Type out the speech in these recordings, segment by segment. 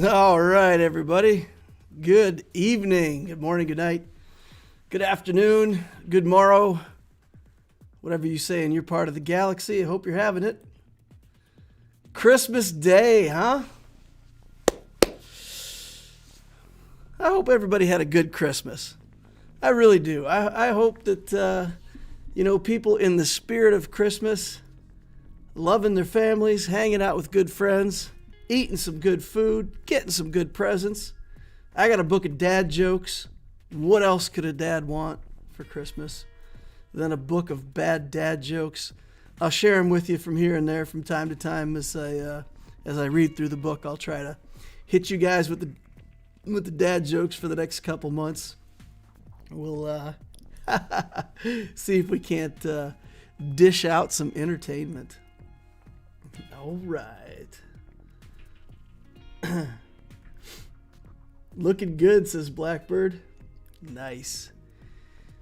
All right, everybody. Good evening, good morning, good night, good afternoon, good morrow, whatever you say in your part of the galaxy. I hope you're having it. Christmas Day, huh? I hope everybody had a good Christmas. I really do. I hope that, people in the spirit of Christmas, loving their families, hanging out with good friends, eating some good food, getting some good presents. I got a book of dad jokes. What else could a dad want for Christmas than a book of bad dad jokes? I'll share them with you from here and there from time to time as I read through the book. I'll try to hit you guys with the dad jokes for the next couple months. We'll see if we can't dish out some entertainment. All right. Looking good, says Blackbird. Nice.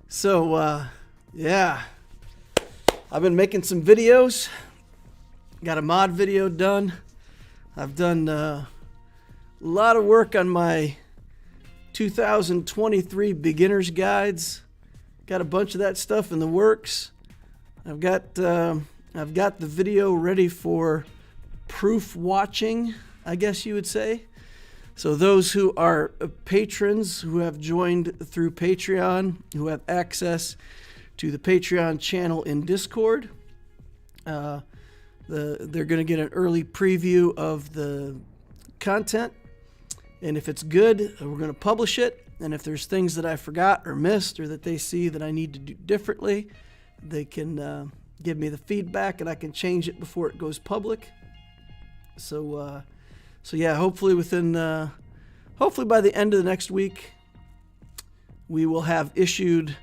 So, yeah. I've been making some videos. Got a mod video done. I've done a lot of work on my 2023 beginner's guides. Got a bunch of that stuff in the works. I've got the video ready for proof watching, I guess you would say. So those who are patrons who have joined through Patreon, who have access to the Patreon channel in Discord, they're going to get an early preview of the content. And if it's good, we're going to publish it. And if there's things that I forgot or missed or that they see that I need to do differently, they can give me the feedback and I can change it before it goes public. So yeah, hopefully by the end of the next week, we will have issued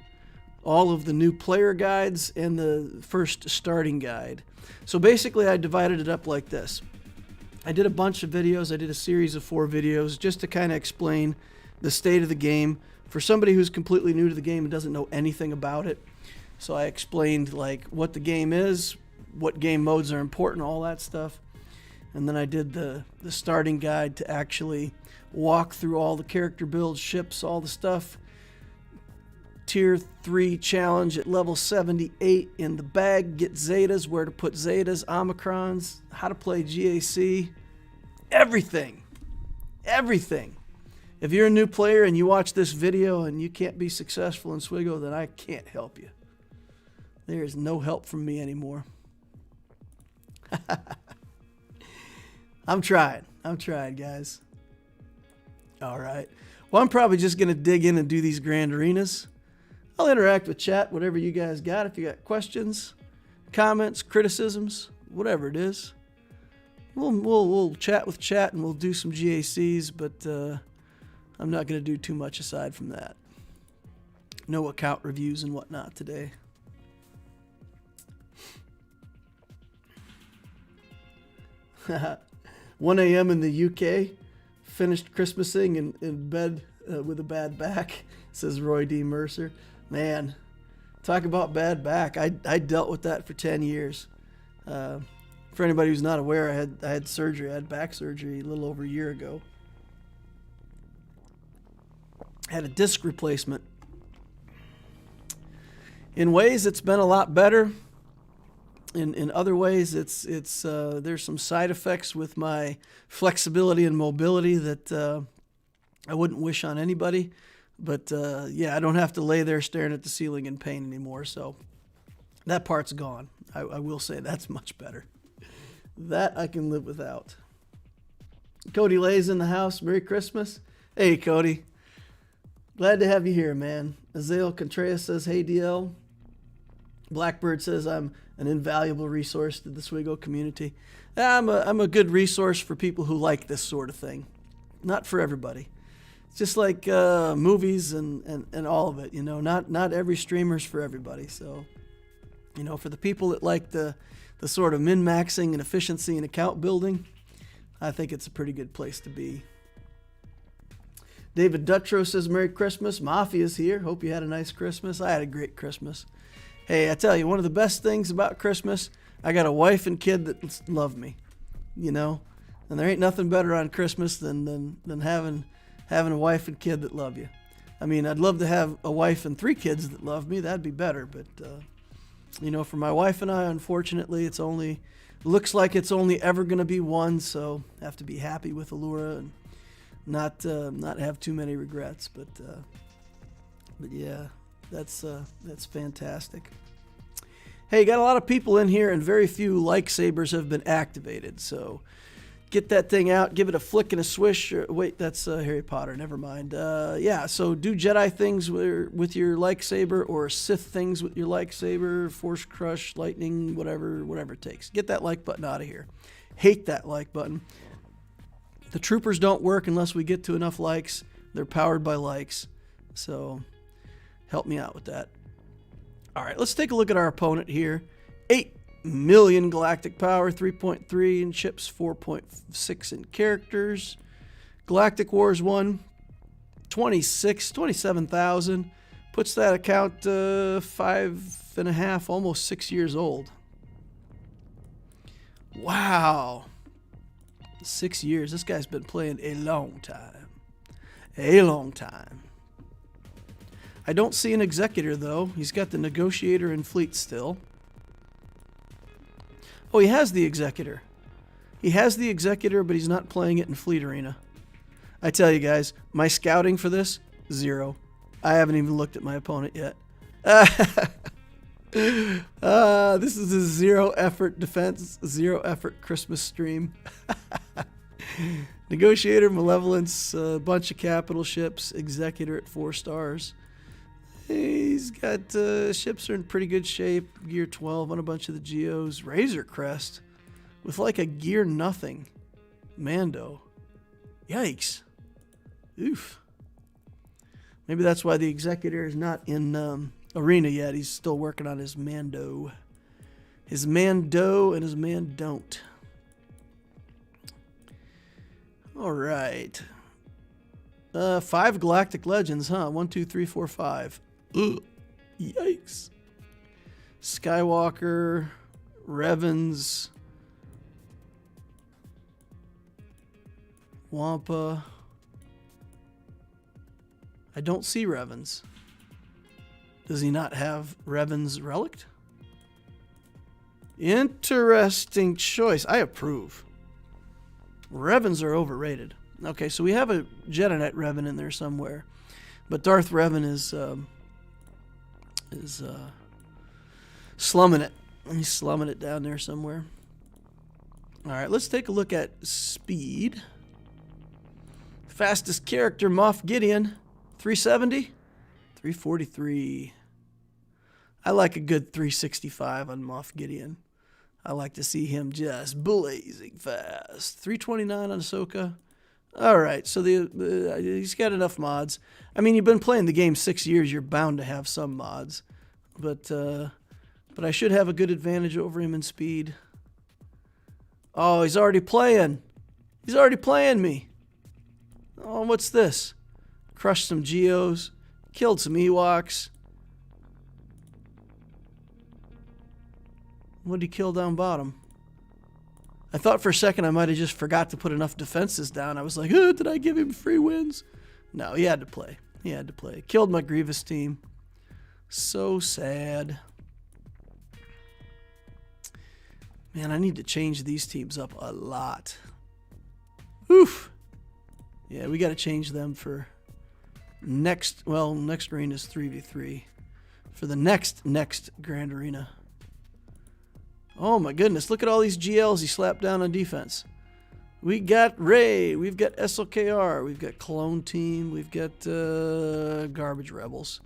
all of the new player guides and the first starting guide. So basically, I divided it up like this. I did a bunch of videos. I did a series of 4 videos just to kind of explain the state of the game for somebody who's completely new to the game and doesn't know anything about it. So I explained like what the game is, what game modes are important, all that stuff. And then I did the starting guide to actually walk through all the character builds, ships, all the stuff. Tier 3 challenge at level 78 in the bag. Get Zetas, where to put Zetas, Omicrons, how to play GAC. Everything. Everything. If you're a new player and you watch this video and you can't be successful in Swgoh, then I can't help you. There is no help from me anymore. I'm trying, guys. All right. Well, I'm probably just going to dig in and do these grand arenas. I'll interact with chat, whatever you guys got. If you got questions, comments, criticisms, whatever it is, we'll chat with chat and we'll do some GACs, but I'm not going to do too much aside from that. No account reviews and whatnot today. 1 a.m. in the UK, finished Christmasing in bed with a bad back, says Roy D. Mercer. Man, talk about bad back. I dealt with that for 10 years. For anybody who's not aware, I had surgery. I had back surgery a little over a year ago. I had a disc replacement. In ways, it's been a lot better. In other ways, it's there's some side effects with my flexibility and mobility that I wouldn't wish on anybody. But yeah, I don't have to lay there staring at the ceiling in pain anymore. So that part's gone. I will say that's much better. That I can live without. Cody Lay's in the house. Merry Christmas. Hey, Cody. Glad to have you here, man. Azael Contreras says, hey, DL. Blackbird says, I'm an invaluable resource to the Swgoh community. I'm a good resource for people who like this sort of thing. Not for everybody. It's just like movies and all of it, not every streamer's for everybody. So, for the people that like the sort of min-maxing and efficiency and account building, I think it's a pretty good place to be. David Dutrow says, Merry Christmas. Mafia's here. Hope you had a nice Christmas. I had a great Christmas. Hey, I tell you, one of the best things about Christmas, I got a wife and kid that love me. And there ain't nothing better on Christmas than having a wife and kid that love you. I mean, I'd love to have a wife and 3 kids that love me. That'd be better. But, you know, for my wife and I, unfortunately, looks like it's only ever going to be one. So I have to be happy with Allura and not have too many regrets. But yeah, that's fantastic. Hey, got a lot of people in here and very few lightsabers have been activated. So get that thing out, give it a flick and a swish. Wait, that's Harry Potter. Never mind. Yeah, so do Jedi things with your lightsaber or Sith things with your lightsaber, Force Crush, Lightning, whatever it takes. Get that like button out of here. Hate that like button. The troopers don't work unless we get to enough likes. They're powered by likes. So help me out with that. All right, let's take a look at our opponent here. 8 million galactic power, 3.3 in chips, 4.6 in characters. Galactic Wars 1, 27,000. Puts that account 5.5, almost 6 years old. Wow. 6 years. This guy's been playing a long time. A long time. I don't see an Executor, though. He's got the Negotiator and Fleet still. Oh, he has the Executor. He has the Executor, but he's not playing it in Fleet Arena. I tell you guys, my scouting for this, 0. I haven't even looked at my opponent yet. This is a 0 effort defense, 0 effort Christmas stream. Negotiator, Malevolence, a bunch of capital ships, Executor at 4 stars. He's got ships are in pretty good shape. Gear 12 on a bunch of the Geos. Razor Crest with like a gear nothing. Mando. Yikes. Oof. Maybe that's why the Executor is not in Arena yet. He's still working on his Mando. His Mando and his Mandon't. All right. 5 Galactic Legends, huh? 1, 2, 3, 4, 5. Ugh. Yikes. Skywalker, Revens, Wampa. I don't see Revens. Does he not have Revens Relict? Interesting choice. I approve. Revens are overrated. Okay, so we have a Jedi Knight Revan in there somewhere, but Darth Revan is slumming it. He's slumming it down there somewhere. All right, let's take a look at speed. Fastest character, Moff Gideon, 370, 343. I like a good 365 on Moff Gideon. I like to see him just blazing fast. 329 on Ahsoka. All right, so he's got enough mods. I mean, you've been playing the game 6 years. You're bound to have some mods, but I should have a good advantage over him in speed. Oh, he's already playing. He's already playing me. Oh, what's this? Crushed some Geos, killed some Ewoks. What did he kill down bottom? I thought for a second I might have just forgot to put enough defenses down. I was like, oh, did I give him free wins? No, he had to play. He had to play. Killed my Grievous team. So sad. Man, I need to change these teams up a lot. Oof. Yeah, we got to change them for next arena is 3v3. For the next Grand Arena. Oh my goodness, look at all these GLs he slapped down on defense. We got Rey, we've got SLKR, we've got Clone Team, we've got Garbage Rebels.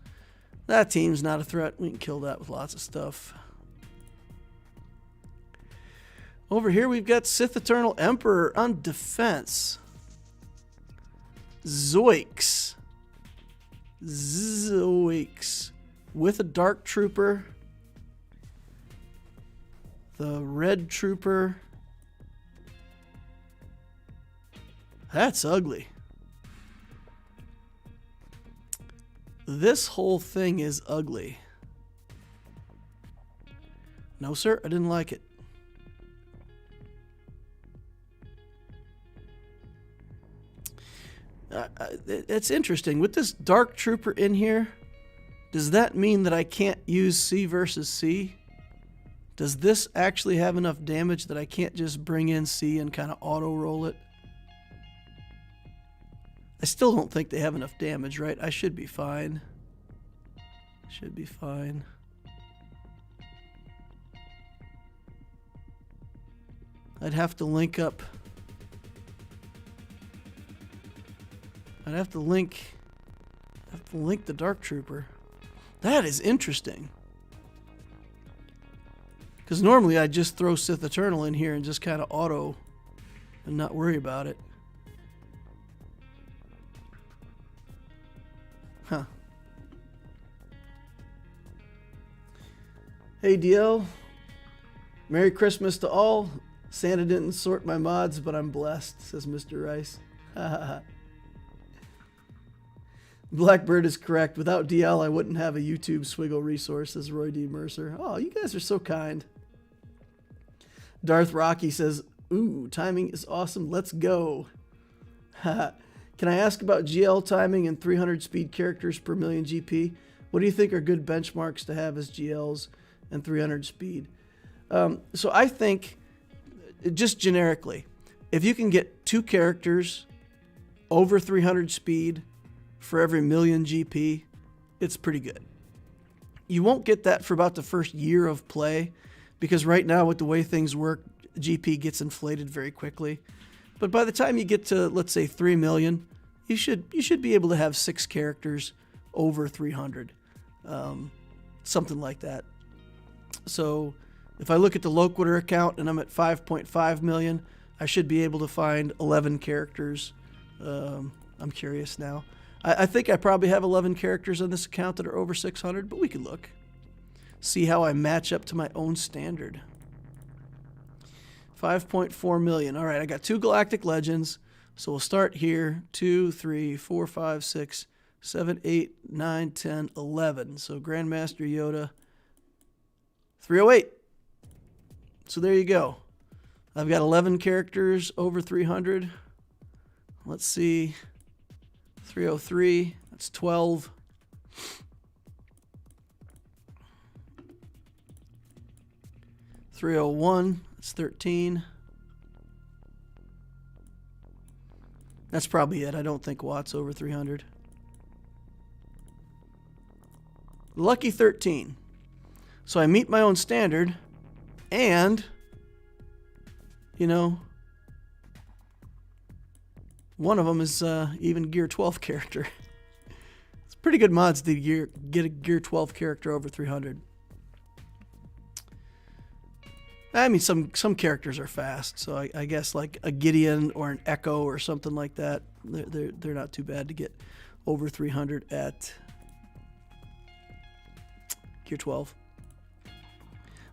That team's not a threat. We can kill that with lots of stuff. Over here we've got Sith Eternal Emperor on defense. Zoiks. With a Dark Trooper. The Red Trooper. That's ugly. This whole thing is ugly. No, sir, I didn't like it. it's interesting. With this Dark Trooper in here, does that mean that I can't use C versus C? Does this actually have enough damage that I can't just bring in C and kind of auto-roll it? I still don't think they have enough damage, right? I should be fine. Should be fine. I'd have to link up. I'd have to link the Dark Trooper. That is interesting. Because normally I'd just throw Sith Eternal in here and just kind of auto and not worry about it. Huh. Hey DL. Merry Christmas to all. Santa didn't sort my mods, but I'm blessed, says Mr. Rice. Blackbird is correct. Without DL, I wouldn't have a YouTube Swgoh resource, says Roy D. Mercer. Oh, you guys are so kind. Darth Rocky says, ooh, timing is awesome. Let's go. Can I ask about GL timing and 300 speed characters per million GP? What do you think are good benchmarks to have as GLs and 300 speed? So I think, just generically, if you can get 2 characters over 300 speed for every million GP, it's pretty good. You won't get that for about the first year of play, because right now with the way things work, GP gets inflated very quickly. But by the time you get to, let's say, 3 million, you should be able to have 6 characters over 300, something like that. So if I look at the Loquitur account and I'm at 5.5 million, I should be able to find 11 characters. I'm curious now. I think I probably have 11 characters on this account that are over 600, but we could look. See how I match up to my own standard. 5.4 million. All right, I got 2 Galactic Legends. So we'll start here. 2, 3, 4, 5, 6, 7, 8, 9, 10, 11. So Grandmaster Yoda, 308. So there you go. I've got 11 characters over 300. Let's see. 303, that's 12. 301, that's 13. That's probably it. I don't think Watt's over 300. Lucky 13. So I meet my own standard, and, you know, one of them is even Gear 12 character. It's pretty good mods to get a Gear 12 character over 300. I mean, some characters are fast, so I guess like a Gideon or an Echo or something like that, they're not too bad to get over 300 at Gear 12.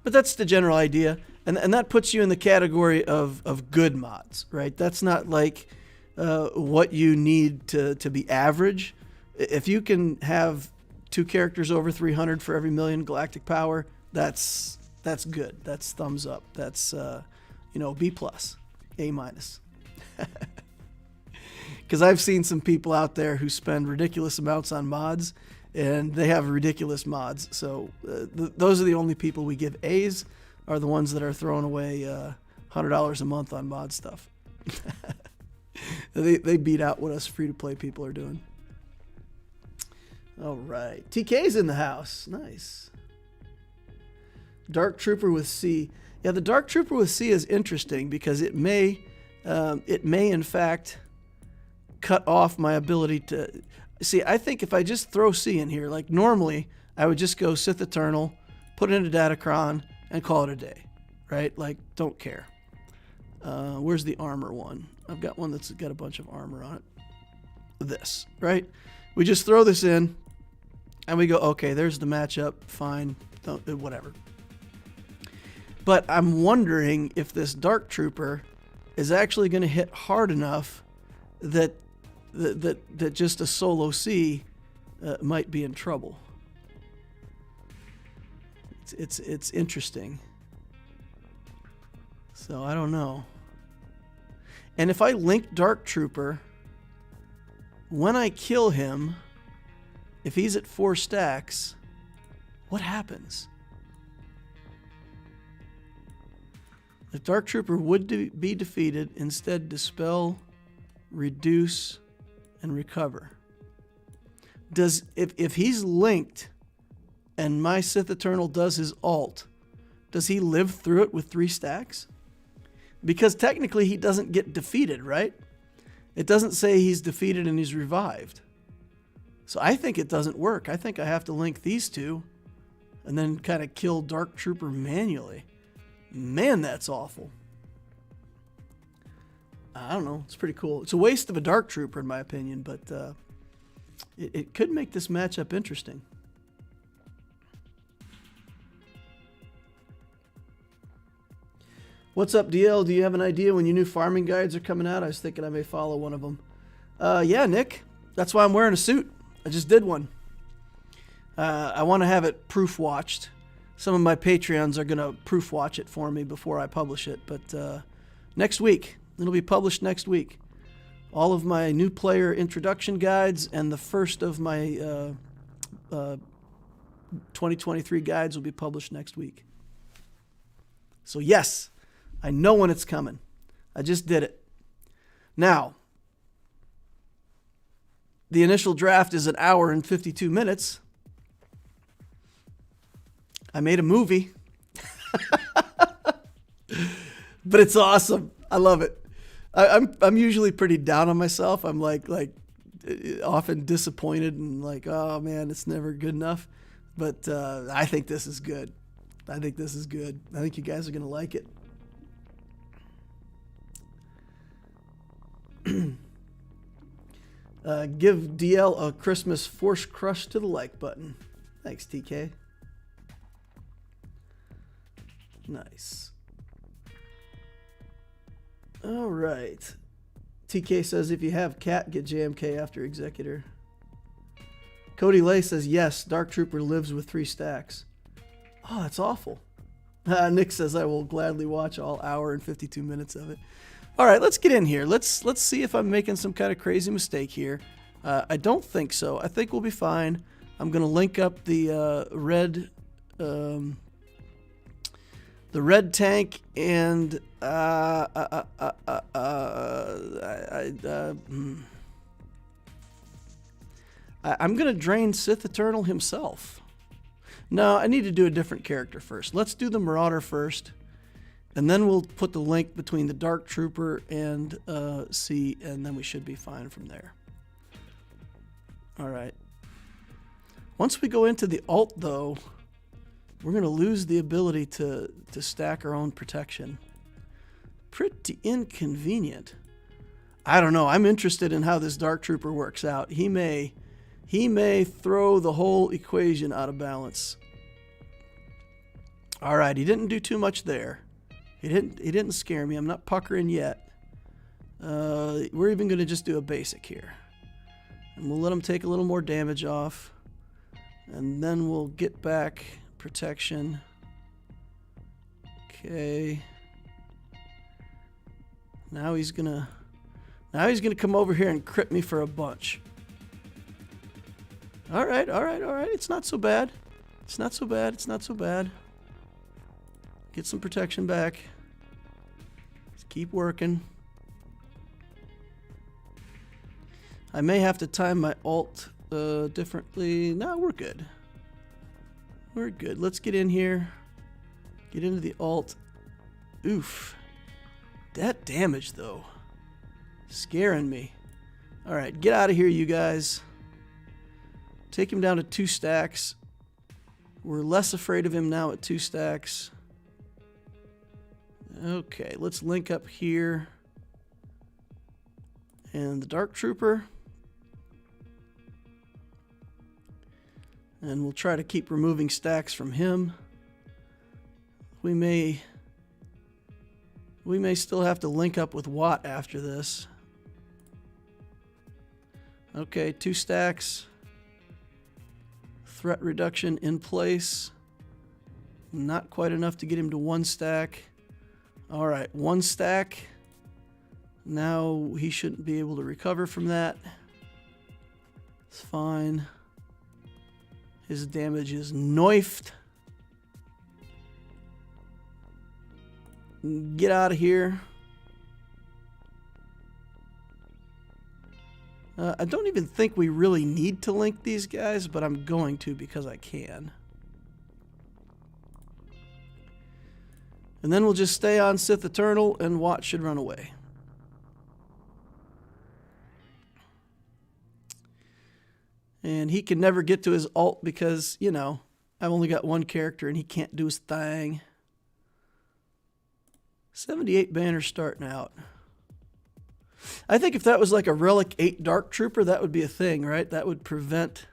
But that's the general idea, and that puts you in the category of good mods, right? That's not like what you need to be average. If you can have 2 characters over 300 for every million galactic power, that's good. That's thumbs up. That's B+, A-. Because I've seen some people out there who spend ridiculous amounts on mods, and they have ridiculous mods. So those are the only people we give A's, are the ones that are throwing away $100 a month on mod stuff. They beat out what us free-to-play people are doing. All right. TK's in the house. Nice. Dark Trooper with C. Yeah, the Dark Trooper with C is interesting because it may in fact cut off my ability to... See, I think if I just throw C in here, like normally I would just go Sith Eternal, put it into Datacron, and call it a day, right? Like, don't care. Where's the armor one? I've got one that's got a bunch of armor on it. This, right? We just throw this in, and we go, okay, there's the matchup, fine, whatever. But I'm wondering if this Dark Trooper is actually going to hit hard enough that just a solo C might be in trouble. It's interesting. So I don't know. And if I link Dark Trooper when I kill him, if he's at 4 stacks, what happens? If Dark Trooper would be defeated, instead dispel, reduce, and recover. If he's linked and my Sith Eternal does his ult, does he live through it with 3 stacks? Because technically he doesn't get defeated, right? It doesn't say he's defeated and he's revived. So I think it doesn't work. I think I have to link these two and then kind of kill Dark Trooper manually. Man, that's awful. I don't know. It's pretty cool. It's a waste of a Dark Trooper in my opinion, but it could make this matchup interesting. What's up, DL? Do you have an idea when your new farming guides are coming out? I was thinking I may follow one of them. Yeah, Nick. That's why I'm wearing a suit. I just did one. I want to have it proof watched. Some of my Patreons are going to proof watch it for me before I publish it. But next week. It'll be published next week. All of my new player introduction guides and the first of my 2023 guides will be published next week. So yes, I know when it's coming. I just did it. Now, the initial draft is 1 hour and 52 minutes. I made a movie. But it's awesome. I love it. I'm usually pretty down on myself. I'm like often disappointed and like, oh man, it's never good enough. But I think this is good. I think this is good. I think you guys are gonna like it. Give DL a Christmas force crush to the like button. Thanks, TK. Nice. All right. TK says, if you have cat, get JMK after Executor. Cody Lay says, yes, Dark Trooper lives with 3 stacks. Oh, that's awful. Nick says, I will gladly watch all 1 hour and 52 minutes of it. All right, let's get in here. Let's see if I'm making some kind of crazy mistake here. I don't think so. I think we'll be fine. I'm going to link up the red tank and I'm gonna drain Sith Eternal himself. No, I need to do a different character first. Let's do the Marauder first, and then we'll put the link between the Dark Trooper and C, and then we should be fine from there. All right. Once we go into the ult, though, we're going to lose the ability to stack our own protection. Pretty inconvenient. I don't know. I'm interested in how this Dark Trooper works out. He may throw the whole equation out of balance. All right, he didn't do too much there. He didn't scare me. I'm not puckering yet. We're even going to just do a basic here. And we'll let him take a little more damage off. And then we'll get back protection. Okay. Now he's gonna come over here and crit me for a bunch. All right. It's not so bad. It's not so bad. Get some protection back. Let's keep working. I may have to time my ult differently. No, we're good. We're good. Let's get in here. Get into the ult. Oof. That damage, though. Scaring me. All right, get out of here, you guys. Take him down to 2 stacks. We're less afraid of him now at 2 stacks. Okay, let's link up here. And the Dark Trooper. And we'll try to keep removing stacks from him. We may still have to link up with Watt after this. Okay, 2 stacks. Threat reduction in place. Not quite enough to get him to 1 stack. All right, 1 stack. Now he shouldn't be able to recover from that. It's fine. His damage is knifed. Get out of here. I don't even think we really need to link these guys, but I'm going to because I can. And then we'll just stay on Sith Eternal and Watt should run away. And he can never get to his ult because, you know, I've only got one character and he can't do his thing. 78 banners starting out. I think if that was like a Relic 8 Dark Trooper, that would be a thing, right? That would prevent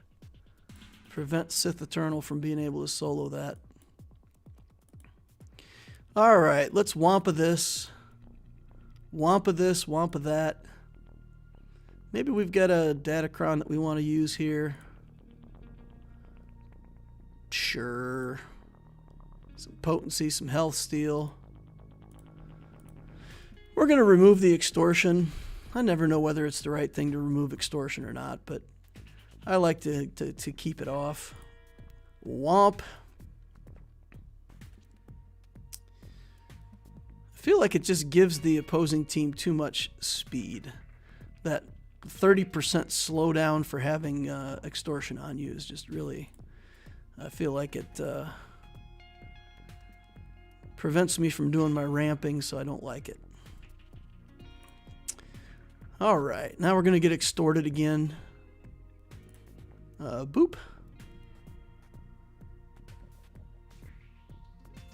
Sith Eternal from being able to solo that. All right, let's Wampa this. Wampa this, Wampa that. Maybe we've got a Datacron that we want to use here. Sure. Some potency, some health steal. We're going to remove the extortion. I never know whether it's the right thing to remove extortion or not, but I like to keep it off. Womp. I feel like it just gives the opposing team too much speed. That 30% slowdown for having extortion on you is just really, I feel like it prevents me from doing my ramping, so I don't like it. All right, now we're going to get extorted again. Boop.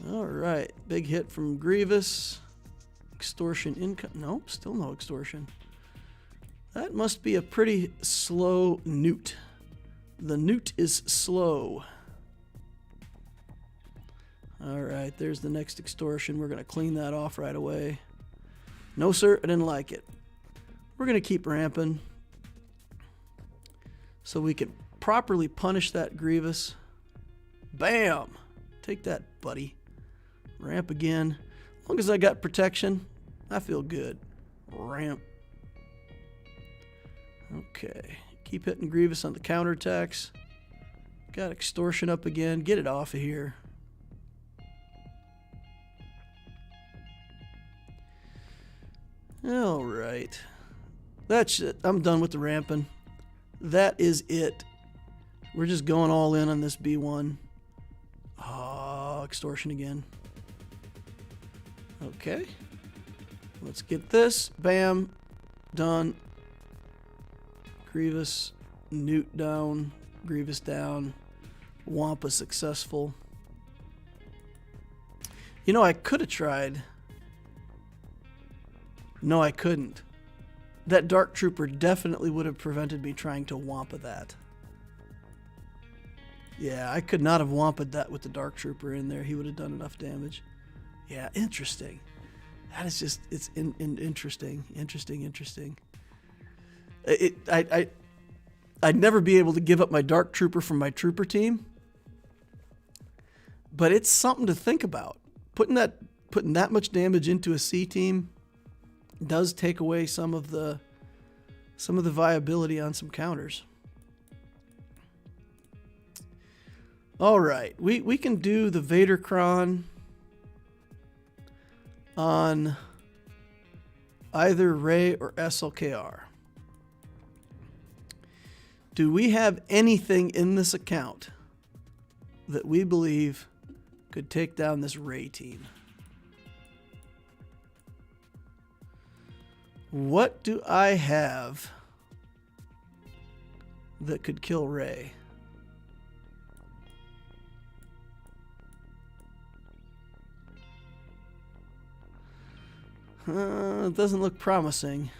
All right, big hit from Grievous. Extortion income. Nope, still no extortion. That must be a pretty slow newt. The newt is slow. All right, there's the next extortion. We're going to clean that off right away. No, sir, I didn't like it. We're going to keep ramping so we can properly punish that Grievous. Bam! Take that, buddy. Ramp again. As long as I got protection, I feel good. Ramp. Okay. Keep hitting Grievous on the counterattacks. Got extortion up again. Get it off of here. All right. That's it. I'm done with the ramping. That is it. We're just going all in on this B1. Oh, extortion again. Okay. Let's get this. Bam. Done. Grievous. Newt down. Grievous down. Wampa successful. You know, I could have tried. No, I couldn't. That Dark Trooper definitely would have prevented me trying to Wampa that. Yeah, I could not have Wampa'd that with the Dark Trooper in there. He would have done enough damage. Yeah, interesting. That is just, it's interesting. Interesting. I'd never be able to give up my Dark Trooper from my Trooper team. But it's something to think about. Putting that much damage into a C team does take away some of the viability on some counters. All right, we can do the Vader Cron on either Rey or SLKR. Do we have anything in this account that we believe could take down this Rey team? What do I have that could kill Rey? It doesn't look promising.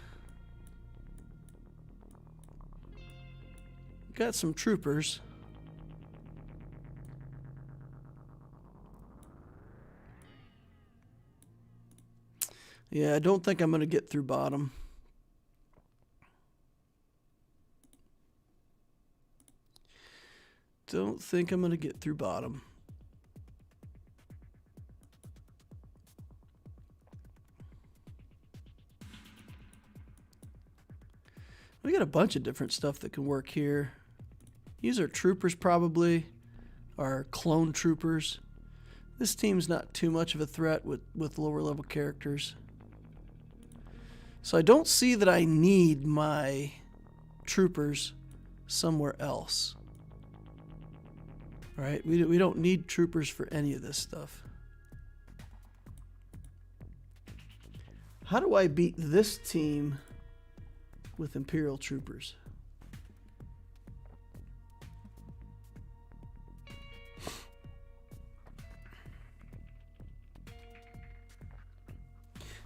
Got some troopers. Yeah, I don't think I'm going to get through bottom. Don't think I'm going to get through bottom. We got a bunch of different stuff that can work here. These are troopers probably, our clone troopers. This team's not too much of a threat with lower level characters. So I don't see that I need my troopers somewhere else. All right, we don't need troopers for any of this stuff. How do I beat this team with Imperial troopers?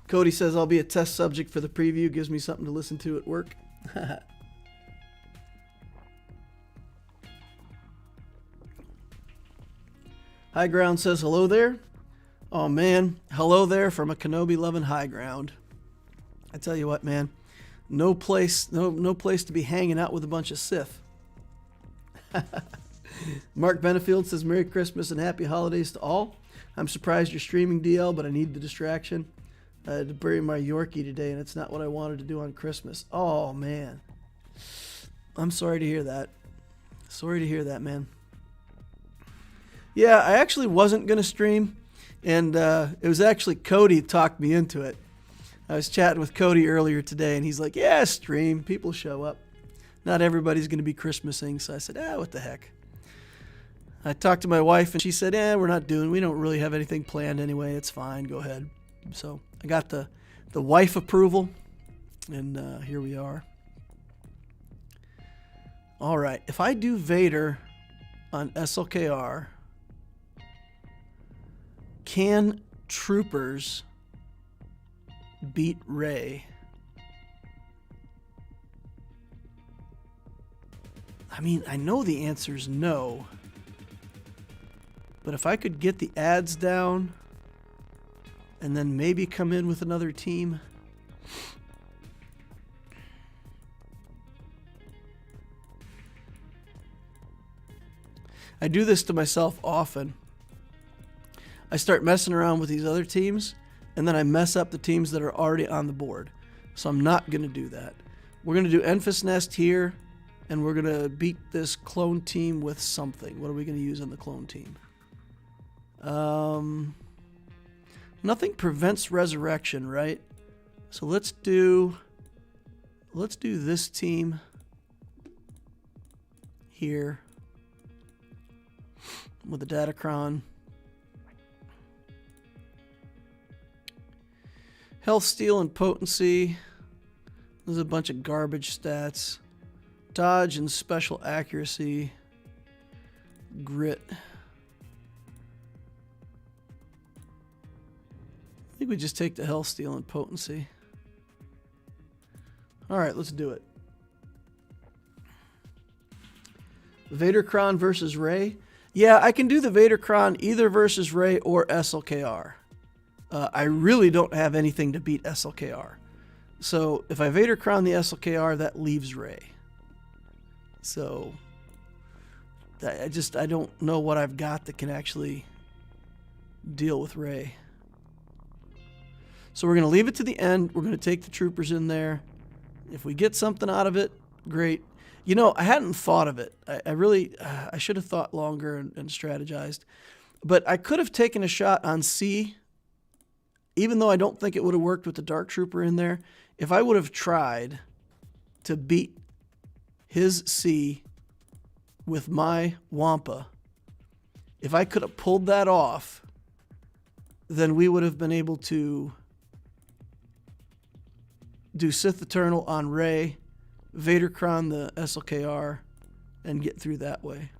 Cody says, I'll be a test subject for the preview. Gives me something to listen to at work. High Ground says, hello there. Oh, man. Hello there from a Kenobi-loving High Ground. I tell you what, man. No place to be hanging out with a bunch of Sith. Mark Benefield says, Merry Christmas and Happy Holidays to all. I'm surprised you're streaming DL, but I need the distraction. I had to bury my Yorkie today, and it's not what I wanted to do on Christmas. Oh, man. I'm sorry to hear that. Sorry to hear that, man. Yeah, I actually wasn't going to stream, and it was actually Cody who talked me into it. I was chatting with Cody earlier today, and he's like, yeah, stream. People show up. Not everybody's going to be Christmasing, so I said, what the heck. I talked to my wife, and she said, we don't really have anything planned anyway. It's fine. Go ahead. So I got the wife approval, and here we are. All right. If I do Vader on SLKR, can troopers beat Rey? I mean, I know the answer is no. But if I could get the ads down and then maybe come in with another team. I do this to myself often. I start messing around with these other teams, and then I mess up the teams that are already on the board. So I'm not going to do that. We're going to do Enfys Nest here, and we're going to beat this clone team with something. What are we going to use on the clone team? Nothing prevents resurrection, right? So let's do this team here with the Datacron. Health, steal, and potency. There's a bunch of garbage stats. Dodge and special accuracy. Grit. I think we just take the health, steal, and potency. All right, let's do it. Vadercron versus Rey. Yeah, I can do the Vadercron either versus Rey or SLKR. I really don't have anything to beat SLKR. So if I Vadercron the SLKR, that leaves Rey. So I don't know what I've got that can actually deal with Rey. So we're going to leave it to the end. We're going to take the troopers in there. If we get something out of it, great. You know, I hadn't thought of it. I should have thought longer and strategized. But I could have taken a shot on C, even though I don't think it would have worked with the Dark Trooper in there. If I would have tried to beat his C with my Wampa, if I could have pulled that off, then we would have been able to do Sith Eternal on Rey, Vadercron the SLKR, and get through that way.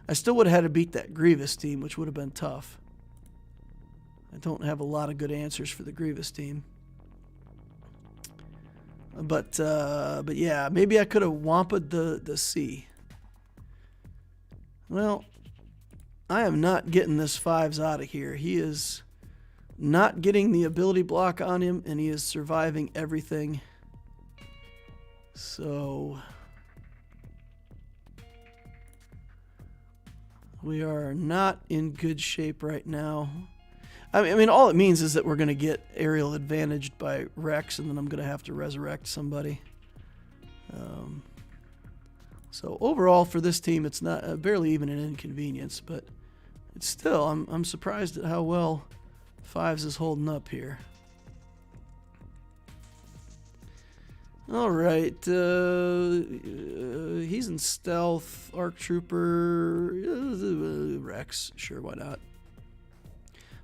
I still would have had to beat that Grievous team, which would have been tough. I don't have a lot of good answers for the Grievous team. But yeah, maybe I could have wampa'd the C. Well, I am not getting this 5s out of here. He is not getting the ability block on him, and he is surviving everything. So we are not in good shape right now. I mean, all it means is that we're going to get aerial advantaged by Rex, and then I'm going to have to resurrect somebody. So overall for this team, it's not barely even an inconvenience, but it's still, I'm surprised at how well Fives is holding up here. All right, he's in stealth, arc trooper, Rex, sure, why not?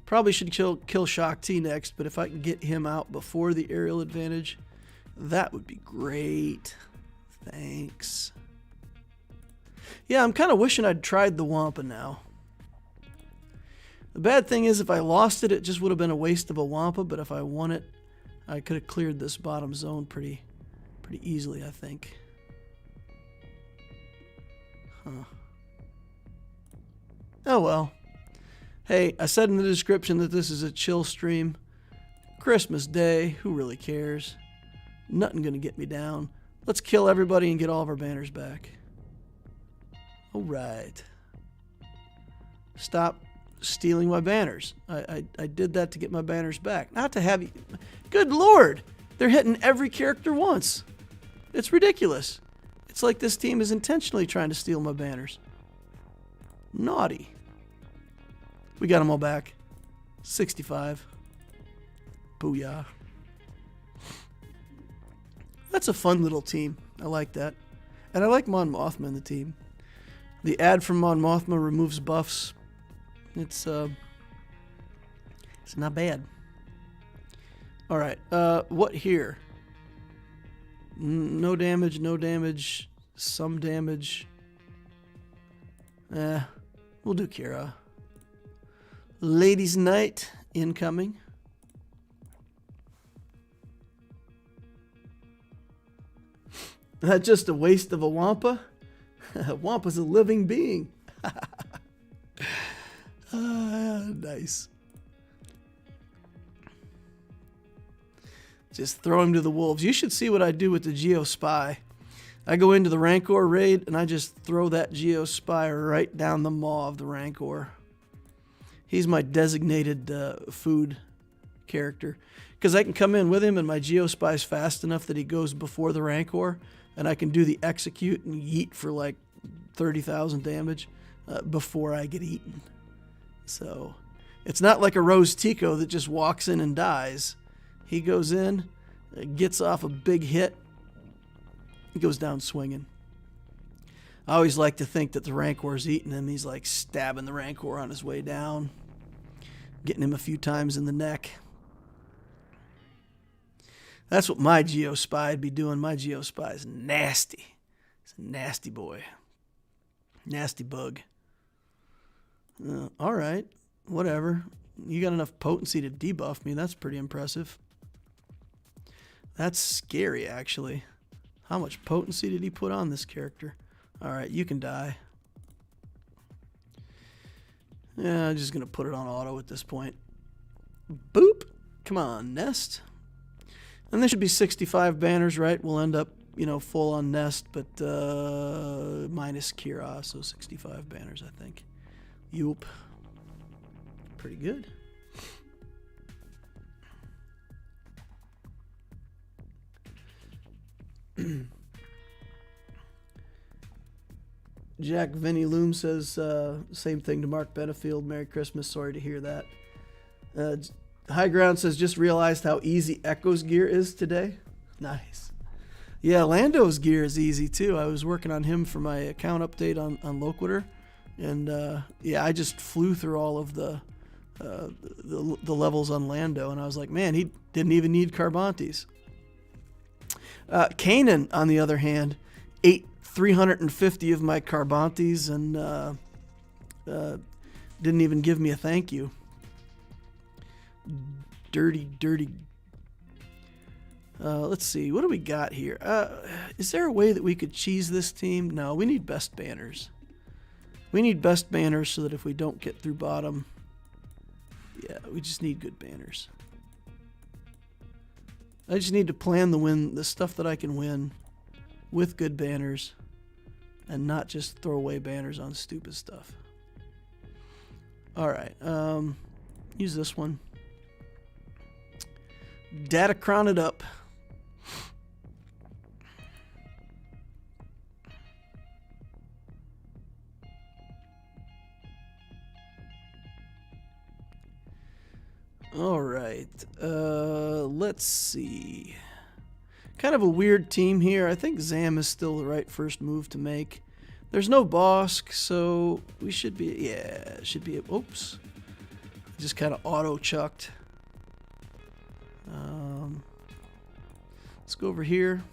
Probably should kill Shock T next, but if I can get him out before the aerial advantage, that would be great. Thanks. Yeah, I'm kind of wishing I'd tried the Wampa now. The bad thing is if I lost it, it just would have been a waste of a Wampa, but if I won it, I could have cleared this bottom zone pretty easily, I think. Huh. Oh well. Hey, I said in the description that this is a chill stream. Christmas Day, who really cares? Nothing gonna get me down. Let's kill everybody and get all of our banners back. Alright. Stop stealing my banners. I did that to get my banners back. Not to have you... Good Lord! They're hitting every character once. It's ridiculous. It's like this team is intentionally trying to steal my banners. Naughty. We got them all back. 65. Booyah. That's a fun little team. I like that. And I like Mon Mothma in the team. The ad from Mon Mothma removes buffs. It's not bad. All right. What here? No damage, no damage, some damage. We'll do Kira. Ladies' Night incoming. That's just a waste of a Wampa. Wampa's a living being. Nice. Just throw him to the wolves. You should see what I do with the Geo Spy. I go into the Rancor raid and I just throw that Geo Spy right down the maw of the Rancor. He's my designated food character. Because I can come in with him and my Geo Spy's fast enough that he goes before the Rancor. And I can do the execute and yeet for like 30,000 damage before I get eaten. So it's not like a Rose Tico that just walks in and dies. He goes in, gets off a big hit, he goes down swinging. I always like to think that the Rancor's eating him. He's like stabbing the Rancor on his way down, getting him a few times in the neck. That's what my Geo Spy'd be doing. My Geo Spy's nasty. He's a nasty boy. Nasty bug. All right. Whatever. You got enough potency to debuff me. That's pretty impressive. That's scary, actually. How much potency did he put on this character? All right, you can die. Yeah, I'm just going to put it on auto at this point. Boop. Come on, Nest. And there should be 65 banners, right? We'll end up, you know, full on Nest, but minus Kira, so 65 banners, I think. Yoop. Pretty good. Jack Vinny Loom says, same thing to Mark Benefield. Merry Christmas. Sorry to hear that. High Ground says, just realized how easy Echo's gear is today. Nice. Yeah, Lando's gear is easy too. I was working on him for my account update on Loquitur. And yeah, I just flew through all of the levels on Lando. And I was like, man, he didn't even need Carbantes. Kanan, on the other hand, ate 350 of my Carbantes and didn't even give me a thank you. Dirty. Let's see. What do we got here? Is there a way that we could cheese this team? No, we need best banners. We need best banners so that if we don't get through bottom, yeah, we just need good banners. I just need to plan the stuff that I can win with good banners and not just throw away banners on stupid stuff. All right. Use this one. Datacron it up. All right. Let's see. Kind of a weird team here. I think Zam is still the right first move to make. There's no Bosk, so we should be... Yeah, it should be... Oops. Just kind of auto-chucked. Let's go over here.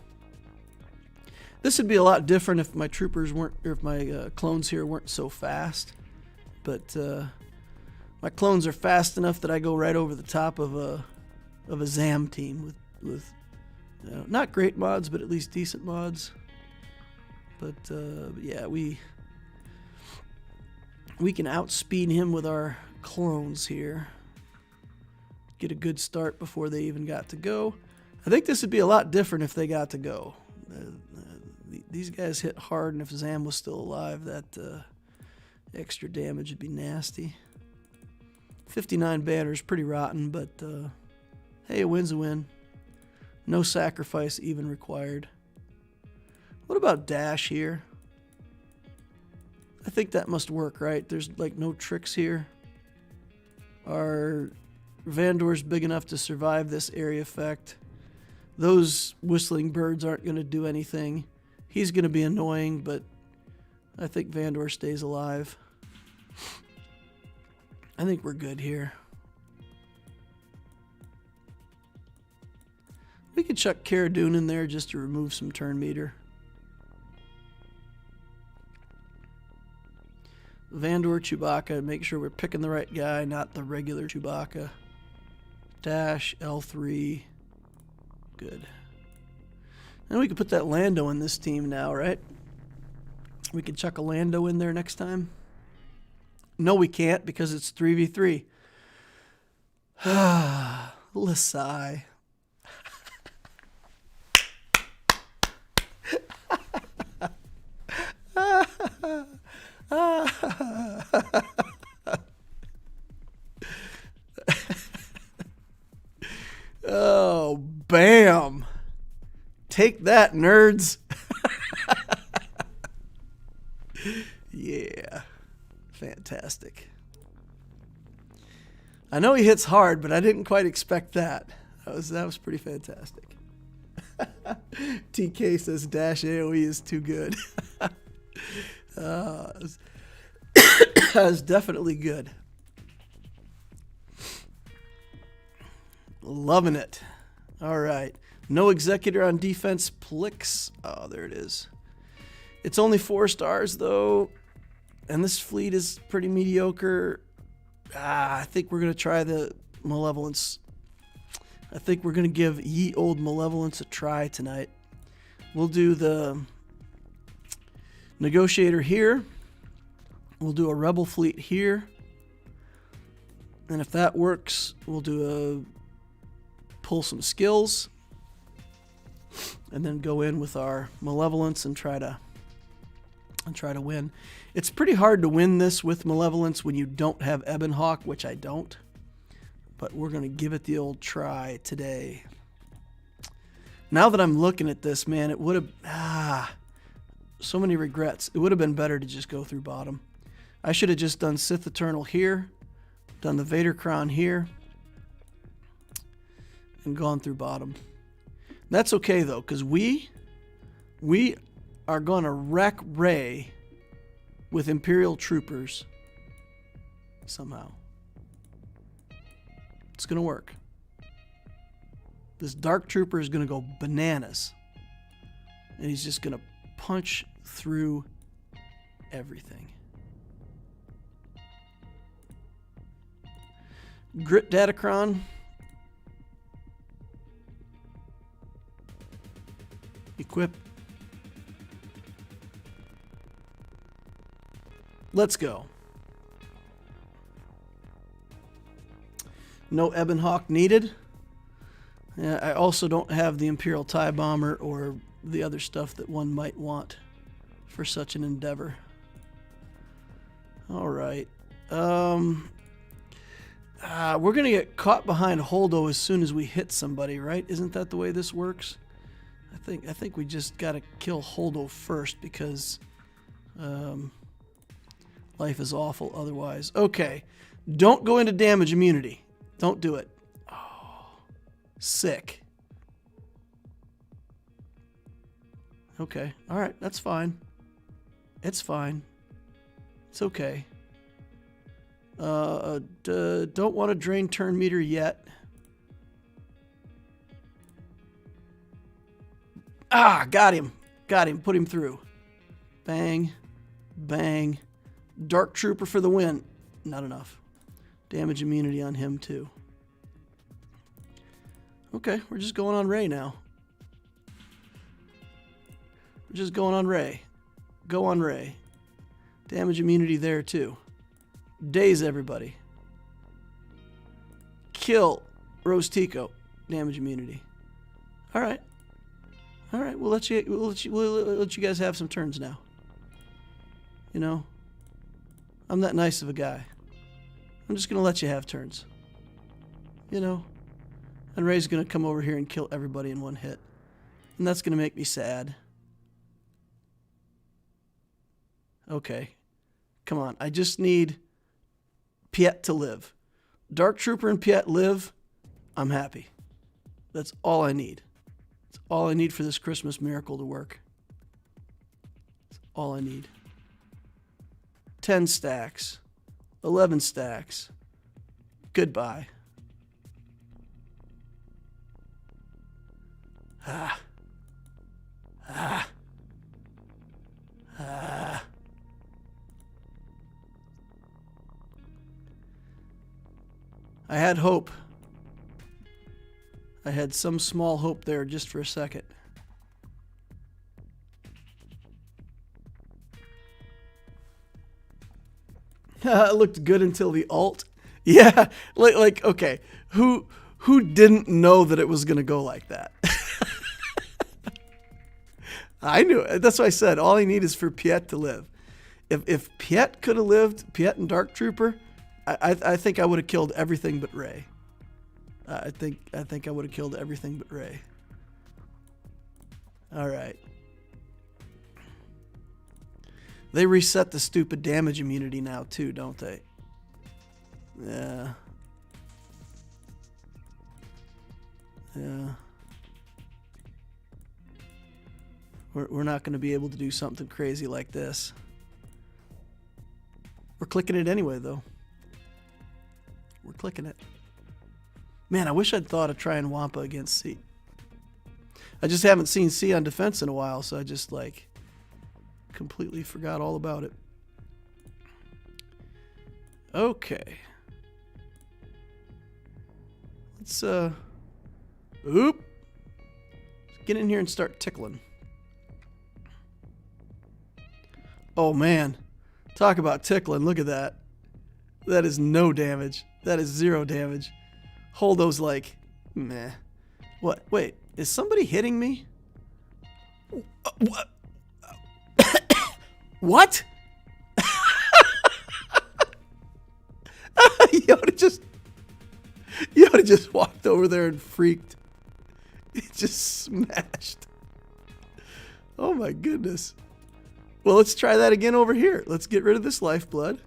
This would be a lot different if my troopers weren't... Or if my clones here weren't so fast. But my clones are fast enough that I go right over the top of a Zam team with not great mods, but at least decent mods. But yeah, we can outspeed him with our clones here. Get a good start before they even got to go. I think this would be a lot different if they got to go. These guys hit hard, and if Zam was still alive, that extra damage would be nasty. 59 banner is pretty rotten, but hey, a win's a win. No sacrifice even required. What about dash here? I think that must work, right? There's like no tricks here. Our Vandor's big enough to survive this area effect. Those whistling birds aren't going to do anything. He's going to be annoying, but I think Vandor stays alive. I think we're good here. We could chuck Cara Dune in there just to remove some turn meter. Vandor, Chewbacca, make sure we're picking the right guy, not the regular Chewbacca. Dash, L3. Good. And we can put that Lando in this team now, right? We can chuck a Lando in there next time. No, we can't because it's 3v3. Lasai. Oh, bam. Take that, nerds. Yeah. Fantastic. I know he hits hard, but I didn't quite expect that. That was pretty fantastic. TK says dash AoE is too good. That was definitely good. Loving it. All right. No Executor on defense. Plix. Oh, there it is. It's only 4 stars, though. And this fleet is pretty mediocre. I think we're going to try the Malevolence. I think we're going to give ye old Malevolence a try tonight. We'll do the Negotiator here. We'll do a Rebel fleet here. And if that works, we'll do pull some skills. And then go in with our Malevolence and try to win. It's pretty hard to win this with Malevolence when you don't have Ebon Hawk, which I don't. But we're going to give it the old try today. Now that I'm looking at this, man, it would have... so many regrets. It would have been better to just go through bottom. I should have just done Sith Eternal here, done the Vader Crown here, and gone through bottom. That's okay, though, because we are going to wreck Rey with Imperial troopers somehow. It's going to work. This Dark Trooper is going to go bananas. And he's just going to punch through everything. Grit Datacron. Equip. Let's go. No Ebon Hawk needed. I also don't have the Imperial TIE Bomber or the other stuff that one might want for such an endeavor. All right. We're going to get caught behind Holdo as soon as we hit somebody, right? Isn't that the way this works? I think we just got to kill Holdo first because life is awful otherwise. Okay. Don't go into damage immunity. Don't do it. Sick. Okay. All right. That's fine. It's fine. It's okay. Don't want to drain turn meter yet. Ah, got him. Got him. Put him through. Bang. Bang. Dark Trooper for the win. Not enough. Damage immunity on him, too. Okay, we're just going on Rey now. We're just going on Rey. Go on Rey. Damage immunity there, too. Daze everybody. Kill Rose Tico. Damage immunity. All right. All right, we'll let you guys have some turns now. You know, I'm that nice of a guy. I'm just gonna let you have turns. You know, and Rey's gonna come over here and kill everybody in one hit, and that's gonna make me sad. Okay, come on. I just need Piet to live. Dark Trooper and Piet live. I'm happy. That's all I need. That's all I need for this Christmas miracle to work. That's all I need. 10 stacks. 11 stacks. Goodbye. Ah. Ah. Ah. I had hope. I had some small hope there just for a second. It looked good until the ult. Yeah, like okay, who didn't know that it was gonna go like that? I knew it. That's why I said all I need is for Piet to live. If Piet could have lived, Piet and Dark Trooper, I think I would have killed everything but Rey. I think I would have killed everything but Rey. All right. They reset the stupid damage immunity now too, don't they? Yeah. Yeah. We're not going to be able to do something crazy like this. We're clicking it anyway, though. We're clicking it. Man, I wish I'd thought of trying Wampa against C. I just haven't seen C on defense in a while, so I just, like, completely forgot all about it. Okay. Let's, let's get in here and start tickling. Oh, man. Talk about tickling. Look at that. That is no damage. That is 0 damage. Hold those like, meh. What? Wait, is somebody hitting me? What? What? Yoda just walked over there and freaked. It just smashed. Oh my goodness. Well, let's try that again over here. Let's get rid of this lifeblood.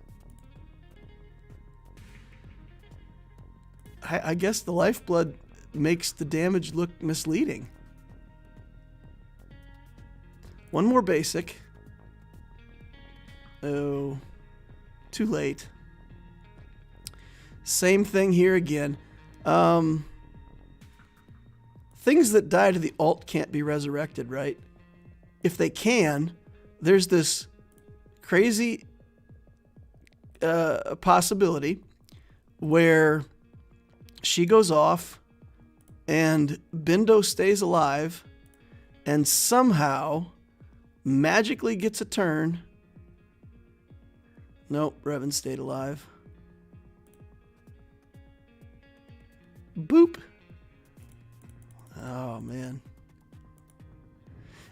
I guess the lifeblood makes the damage look misleading. One more basic. Oh, too late. Same thing here again. Things that die to the ult can't be resurrected, right? If they can, there's this crazy possibility where she goes off and Bindo stays alive and somehow magically gets a turn. Nope, Revan stayed alive. Boop. Oh, man.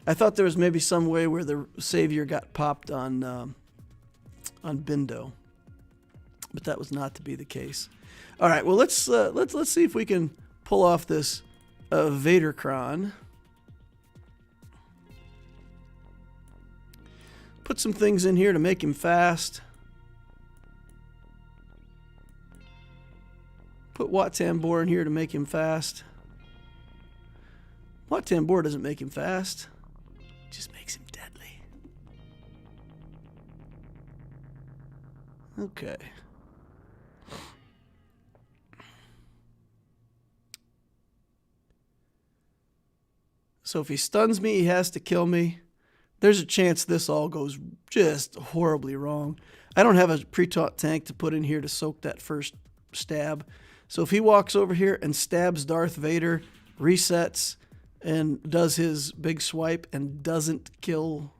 I thought there was maybe some way where the Savior got popped on Bindo, but that was not to be the case. All right, well let's see if we can pull off this Vadercron. Put some things in here to make him fast. Put Wat Tambor in here to make him fast. What Tambor doesn't make him fast, just makes him deadly. Okay. So if he stuns me, he has to kill me. There's a chance this all goes just horribly wrong. I don't have a pre-taught tank to put in here to soak that first stab. So if he walks over here and stabs Darth Vader, resets, and does his big swipe and doesn't kill...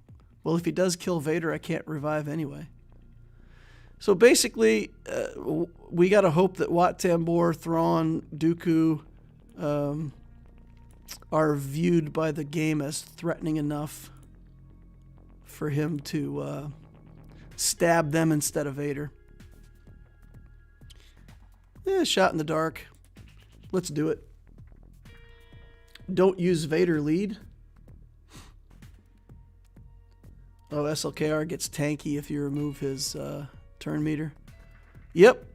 Well, if he does kill Vader, I can't revive anyway. So basically, we got to hope that Wat Tambor, Thrawn, Dooku are viewed by the game as threatening enough for him to stab them instead of Vader. Shot in the dark. Let's do it. Don't use Vader lead. Oh, SLKR gets tanky if you remove his turn meter. Yep,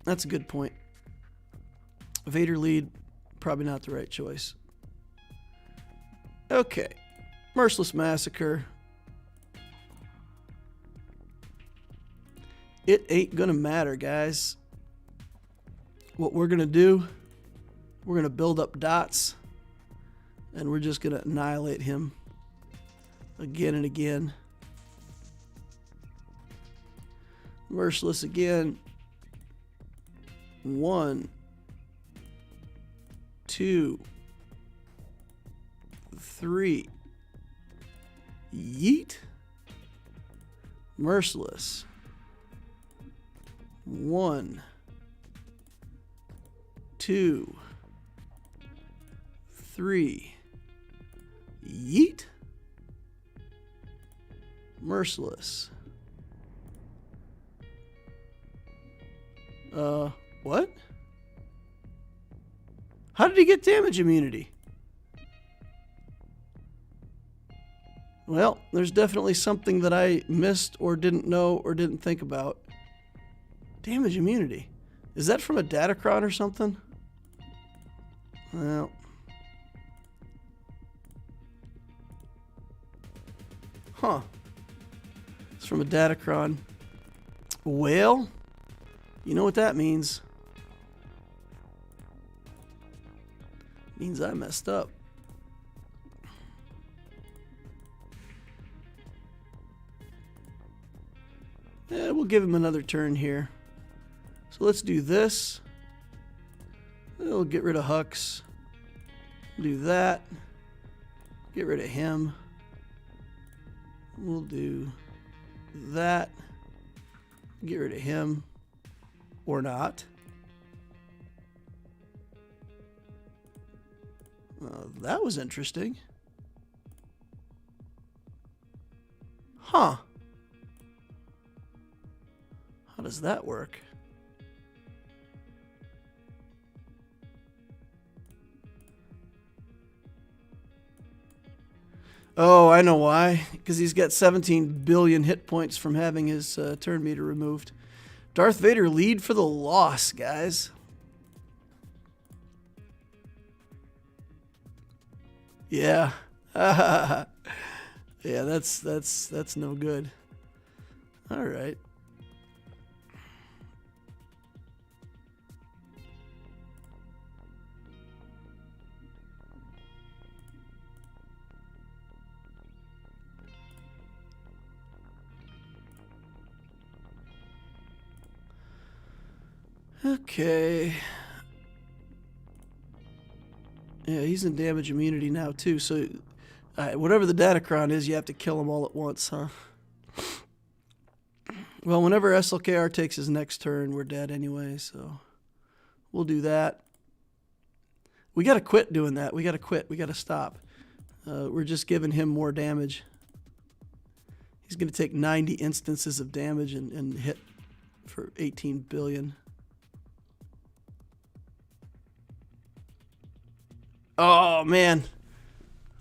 that's a good point. Vader lead, probably not the right choice. Okay, Merciless Massacre. It ain't gonna matter, guys. What we're gonna do, we're gonna build up dots, and we're just gonna annihilate him again and again. Merciless again. 1, 2, 3. Yeet. Merciless. 1, 2, 3. Yeet. Merciless. What? How did he get damage immunity? Well, there's definitely something that I missed or didn't know or didn't think about. Damage immunity. Is that from a Datacron or something? Well. Huh. It's from a Datacron. Well, you know what that means. It means I messed up. Yeah, we'll give him another turn here. So let's do this. We'll get rid of Hux. Do that. Get rid of him. We'll do that. Get rid of him. Or not. That was interesting. Huh. How does that work? Oh, I know why. Because he's got 17 billion hit points from having his turn meter removed. Darth Vader lead for the loss, guys. Yeah. Yeah, that's no good. All right. Okay. Yeah, he's in damage immunity now too. So, whatever the Datacron is, you have to kill them all at once, huh? Well, whenever SLKR takes his next turn, we're dead anyway. So, we'll do that. We got to quit doing that. We got to quit. We got to stop. We're just giving him more damage. He's going to take 90 instances of damage and hit for 18 billion. Oh, man.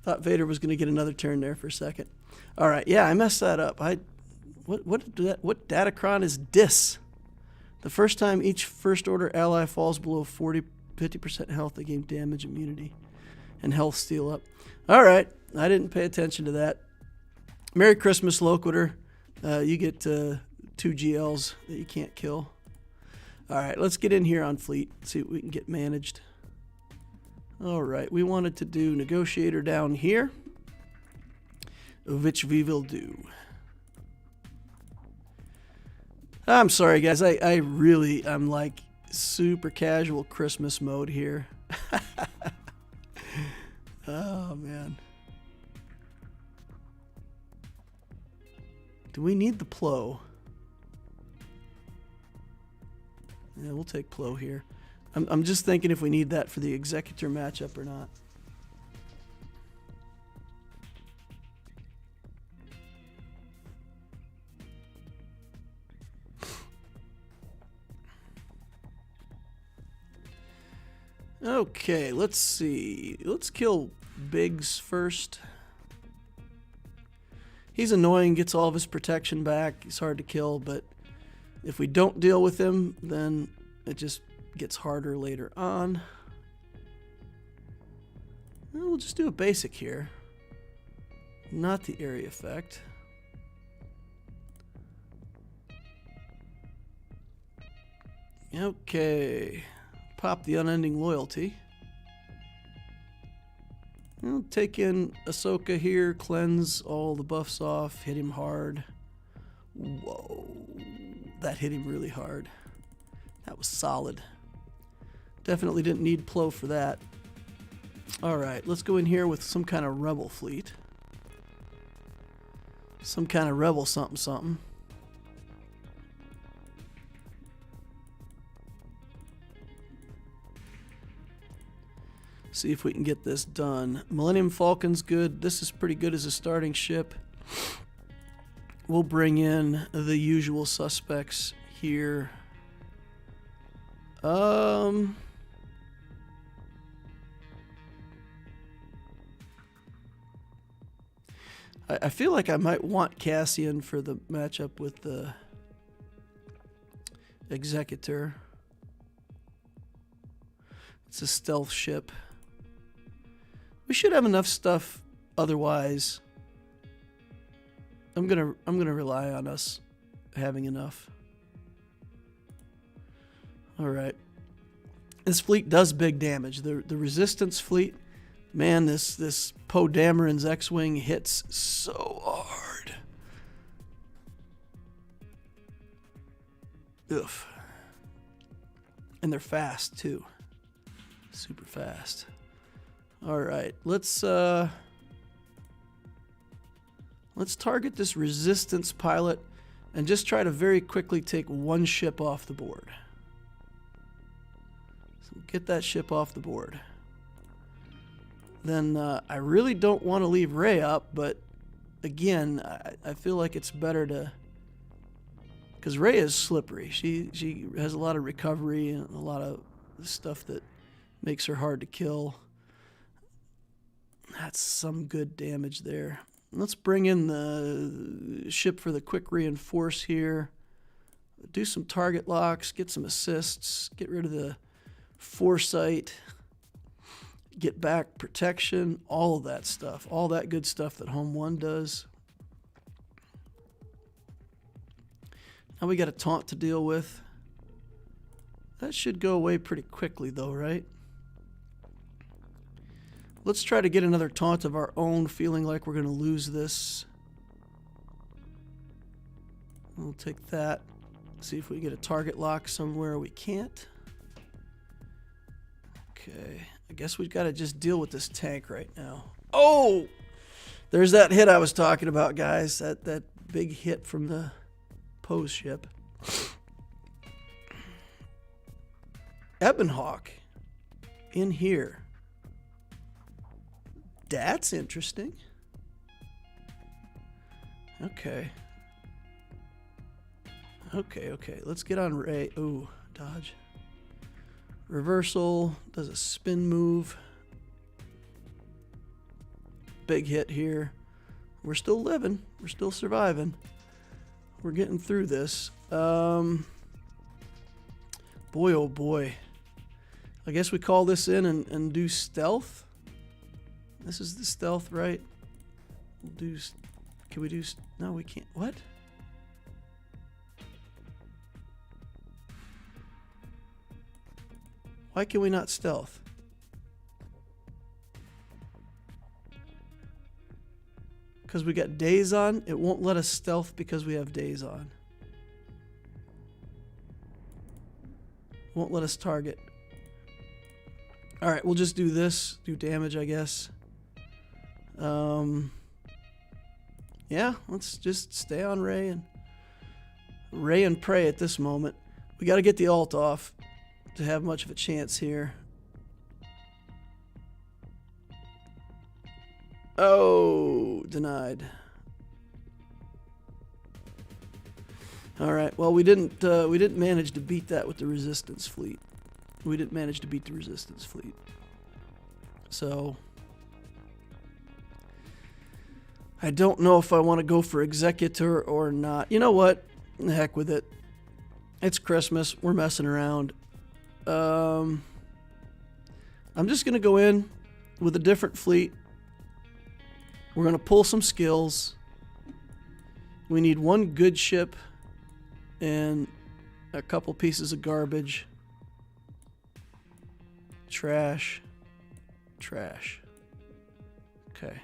Thought Vader was going to get another turn there for a second. All right. Yeah, I messed that up. What Datacron is dis? The first time each first order ally falls below 50% health, they gain damage immunity. and health steal up. All right, I didn't pay attention to that. Merry Christmas, Loquitur. You get 2 GLs that you can't kill. All right, let's get in here on fleet, see what we can get managed. All right, we wanted to do Negotiator down here, which we will do. I'm sorry, guys. I'm like super casual Christmas mode here. Oh, man. Do we need the plow? Yeah, we'll take plow here. I'm just thinking if we need that for the Executor matchup or not. Okay, let's see. Let's kill Biggs first. He's annoying, gets all of his protection back. He's hard to kill, but if we don't deal with him, then it just gets harder later on. We'll just do a basic here. Not the area effect. Okay. Pop the Unending Loyalty. I'll take in Ahsoka here, cleanse all the buffs off, hit him hard. Whoa. That hit him really hard. That was solid. Definitely didn't need plow for that. Alright, let's go in here with some kind of rebel fleet. Some kind of rebel something something. See if we can get this done. Millennium Falcon's good. This is pretty good as a starting ship. We'll bring in the usual suspects here. I feel like I might want Cassian for the matchup with the Executor. It's a stealth ship. We should have enough stuff otherwise. I'm gonna rely on us having enough. Alright. This fleet does big damage. The resistance fleet, man, this Poe Dameron's X-Wing hits so hard. Ugh. And they're fast too. Super fast. Alright, let's target this resistance pilot and just try to very quickly take one ship off the board. So get that ship off the board. Then I really don't want to leave Rey up, but again, I feel like it's better to... Because Rey is slippery. She has a lot of recovery and a lot of stuff that makes her hard to kill. That's some good damage there. Let's bring in the ship for the quick reinforce here. Do some target locks, get some assists, get rid of the foresight, get back protection, all of that stuff. All that good stuff that Home 1 does. Now we got a taunt to deal with. That should go away pretty quickly though, right? Let's try to get another taunt of our own, feeling like we're going to lose this. We'll take that. See if we get a target lock somewhere we can't. Okay. I guess we've got to just deal with this tank right now. Oh! There's that hit I was talking about, guys. That big hit from the Poe's ship. Ebonhawk in here. That's interesting. Okay. Okay. Let's get on Rey. Ooh, dodge. Reversal. Does a spin move. Big hit here. We're still living. We're still surviving. We're getting through this. Boy, oh boy. I guess we call this in and do stealth. This is the stealth, right? We'll do... Can we do... No, we can't. What? Why can we not stealth? Because we got days on. It won't let us stealth because we have days on. Won't let us target. Alright, we'll just do this. Do damage, I guess. Yeah, let's just stay on Ray and pray at this moment. We got to get the alt off to have much of a chance here. Oh, denied. All right. Well, we didn't manage to beat that with the resistance fleet. We didn't manage to beat the resistance fleet. So I don't know if I want to go for Executor or not. You know what? The heck with it. It's Christmas. We're messing around. I'm just going to go in with a different fleet. We're going to pull some skills. We need one good ship and a couple pieces of garbage. Trash. Trash. Okay.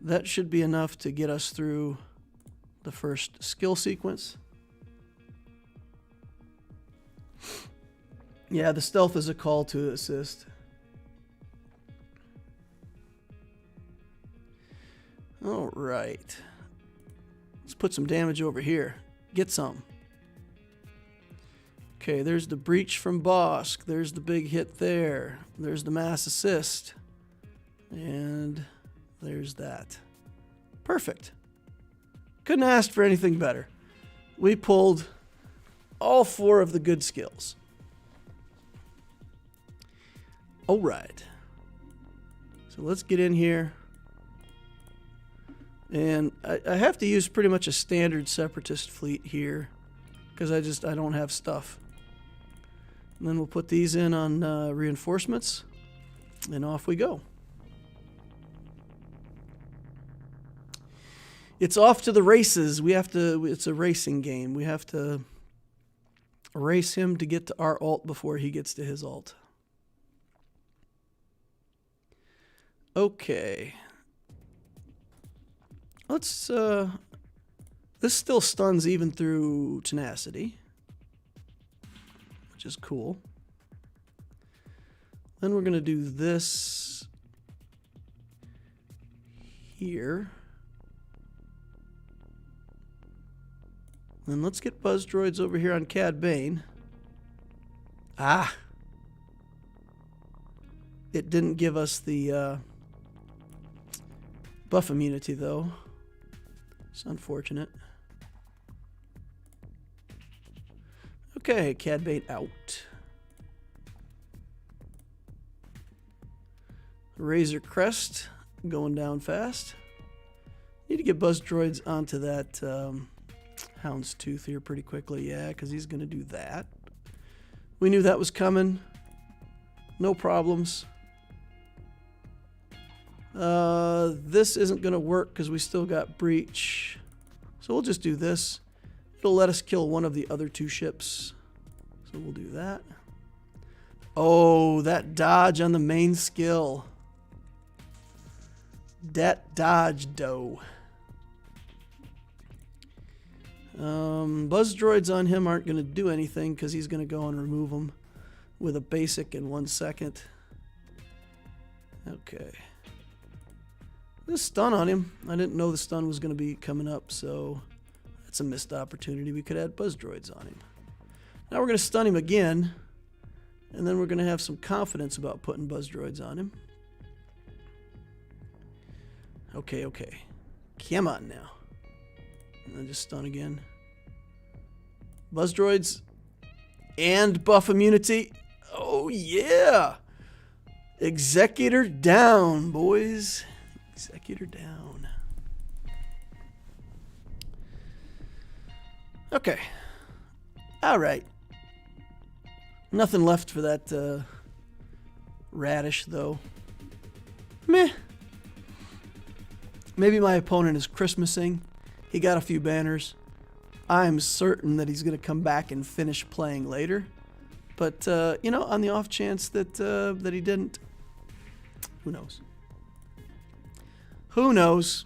That should be enough to get us through the first skill sequence. Yeah, the stealth is a call to assist. All right. Let's put some damage over here. Get some. Okay, there's the breach from Bosk. There's the big hit there. There's the mass assist. And there's that. Perfect. Couldn't ask for anything better. We pulled all 4 of the good skills. All right. So let's get in here. And I have to use pretty much a standard separatist fleet here because I don't have stuff. And then we'll put these in on reinforcements and off we go. It's off to the races. It's a racing game. We have to race him to get to our ult before he gets to his ult. Okay. Let's, this still stuns even through tenacity, which is cool. Then we're going to do this here. Then let's get buzz droids over here on Cad Bane. Ah! It didn't give us the buff immunity, though. It's unfortunate. Okay, Cad Bane out. Razor Crest going down fast. Need to get buzz droids onto that Houndstooth here pretty quickly. Yeah, because he's going to do that. We knew that was coming. No problems. This isn't going to work because we still got breach. So we'll just do this. It'll let us kill one of the other 2 ships. So we'll do that. Oh, that dodge on the main skill. That dodge, dough. Buzz droids on him aren't going to do anything because he's going to go and remove them with a basic in 1 second. Okay. The stun on him. I didn't know the stun was going to be coming up, so that's a missed opportunity. We could add buzz droids on him. Now we're going to stun him again, and then we're going to have some confidence about putting buzz droids on him. Okay, okay. Come on now. And then just stun again. Buzz droids and buff immunity. Oh, yeah. Executor down, boys. Executor down. Okay. All right. Nothing left for that radish, though. Meh. Maybe my opponent is Christmasing. He got a few banners. I'm certain that he's going to come back and finish playing later. But, you know, on the off chance that that he didn't, who knows? Who knows?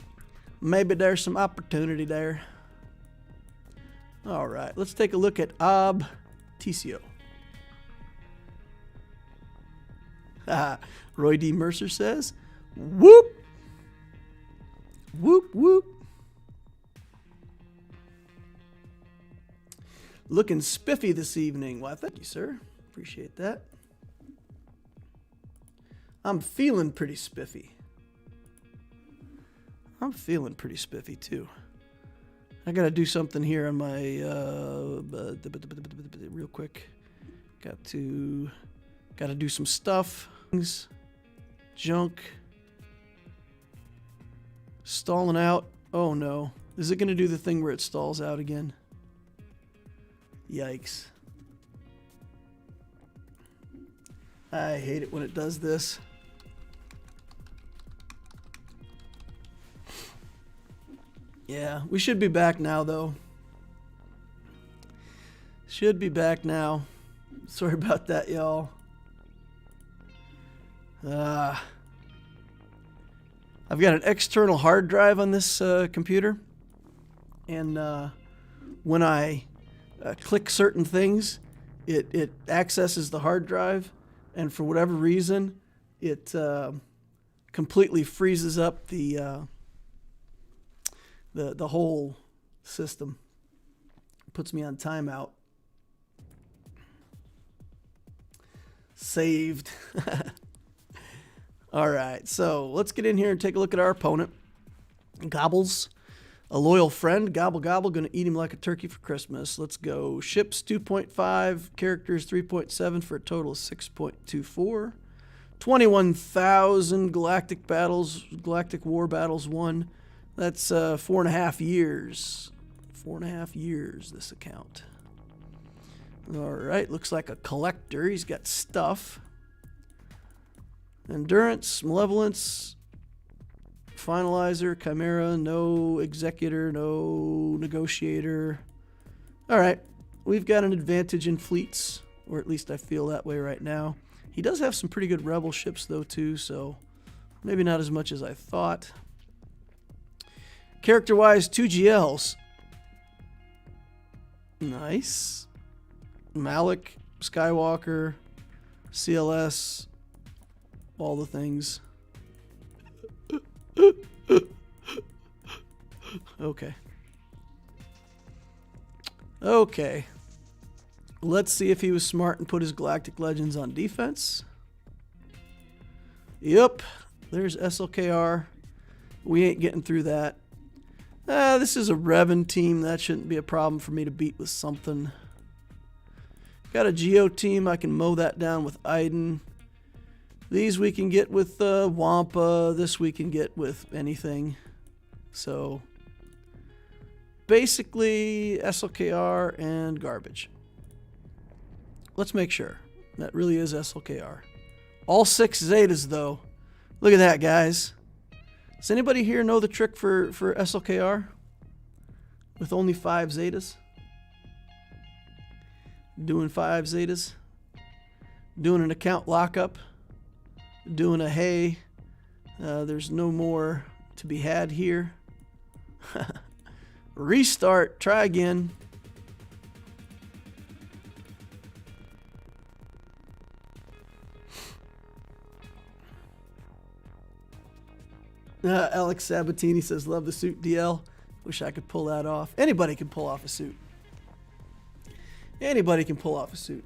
Maybe there's some opportunity there. All right, let's take a look at Ob TCO. Roy D. Mercer says, whoop! Whoop, whoop. Looking spiffy this evening. Why, thank you, sir. Appreciate that. I'm feeling pretty spiffy. I'm feeling pretty spiffy, too. I got to do something here on my, real quick. Got to do some stuff. Junk. Stalling out. Oh, no. Is it going to do the thing where it stalls out again? Yikes. I hate it when it does this. Yeah, we should be back now, though. Should be back now. Sorry about that, y'all. I've got an external hard drive on this computer. And when I click certain things, it accesses the hard drive. And for whatever reason, it completely freezes up the whole system. Puts me on timeout. Saved. All right, so let's get in here and take a look at our opponent. Gobbles, a loyal friend. Gobble, gobble, gonna eat him like a turkey for Christmas. Let's go. Ships 2.5, characters 3.7 for a total of 6.24. 21,000 galactic battles, galactic war battles won. That's 4.5 years. 4.5 years, this account. All right, looks like a collector. He's got stuff. Endurance, Malevolence, Finalizer, Chimera, no Executor, no Negotiator. All right, we've got an advantage in fleets, or at least I feel that way right now. He does have some pretty good rebel ships, though, too, so maybe not as much as I thought. Character-wise, 2 GLs. Nice. Malik, Skywalker, CLS, all the things. Okay. Okay. Let's see if he was smart and put his Galactic Legends on defense. Yep. There's SLKR. We ain't getting through that. This is a Revan team. That shouldn't be a problem for me to beat with something. Got a Geo team. I can mow that down with Iden. These we can get with Wampa. This we can get with anything. So basically SLKR and garbage. Let's make sure. That really is SLKR. All 6 Zetas, though. Look at that, guys. Does anybody here know the trick for SLKR? With only 5 Zetas? Doing 5 Zetas? Doing an account lockup? Doing a hey, there's no more to be had here. Restart, try again. Alex Sabatini says, love the suit, DL. Wish I could pull that off. Anybody can pull off a suit. Anybody can pull off a suit.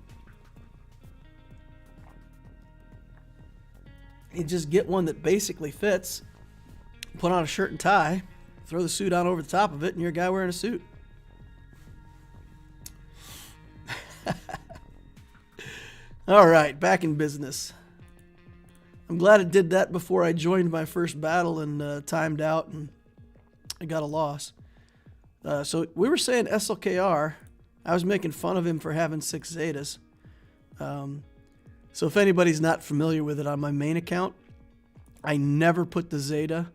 You just get one that basically fits, put on a shirt and tie, throw the suit on over the top of it, and you're a guy wearing a suit. All right, back in business. I'm glad it did that before I joined my first battle and timed out and I got a loss. So we were saying SLKR. I was making fun of him for having 6 Zetas. So if anybody's not familiar with it, on my main account, I never put the Zeta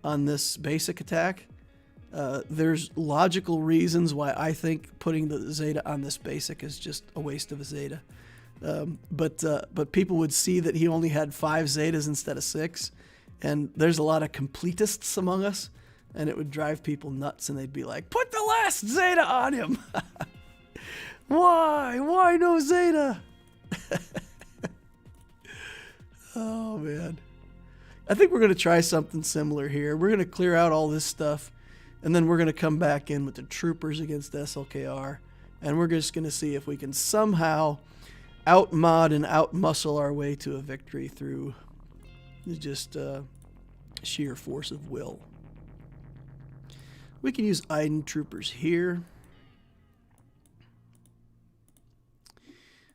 on this basic attack. There's logical reasons why I think putting the Zeta on this basic is just a waste of a Zeta. But people would see that he only had 5 Zetas instead of 6, and there's a lot of completists among us, and it would drive people nuts, and they'd be like, put the last Zeta on him! Why no Zeta? Oh man, I think we're going to try something similar here. We're going to clear out all this stuff, and then we're going to come back in with the troopers against SLKR, and we're just going to see if we can somehow out-mod and out-muscle our way to a victory through just sheer force of will. We can use Iden troopers here.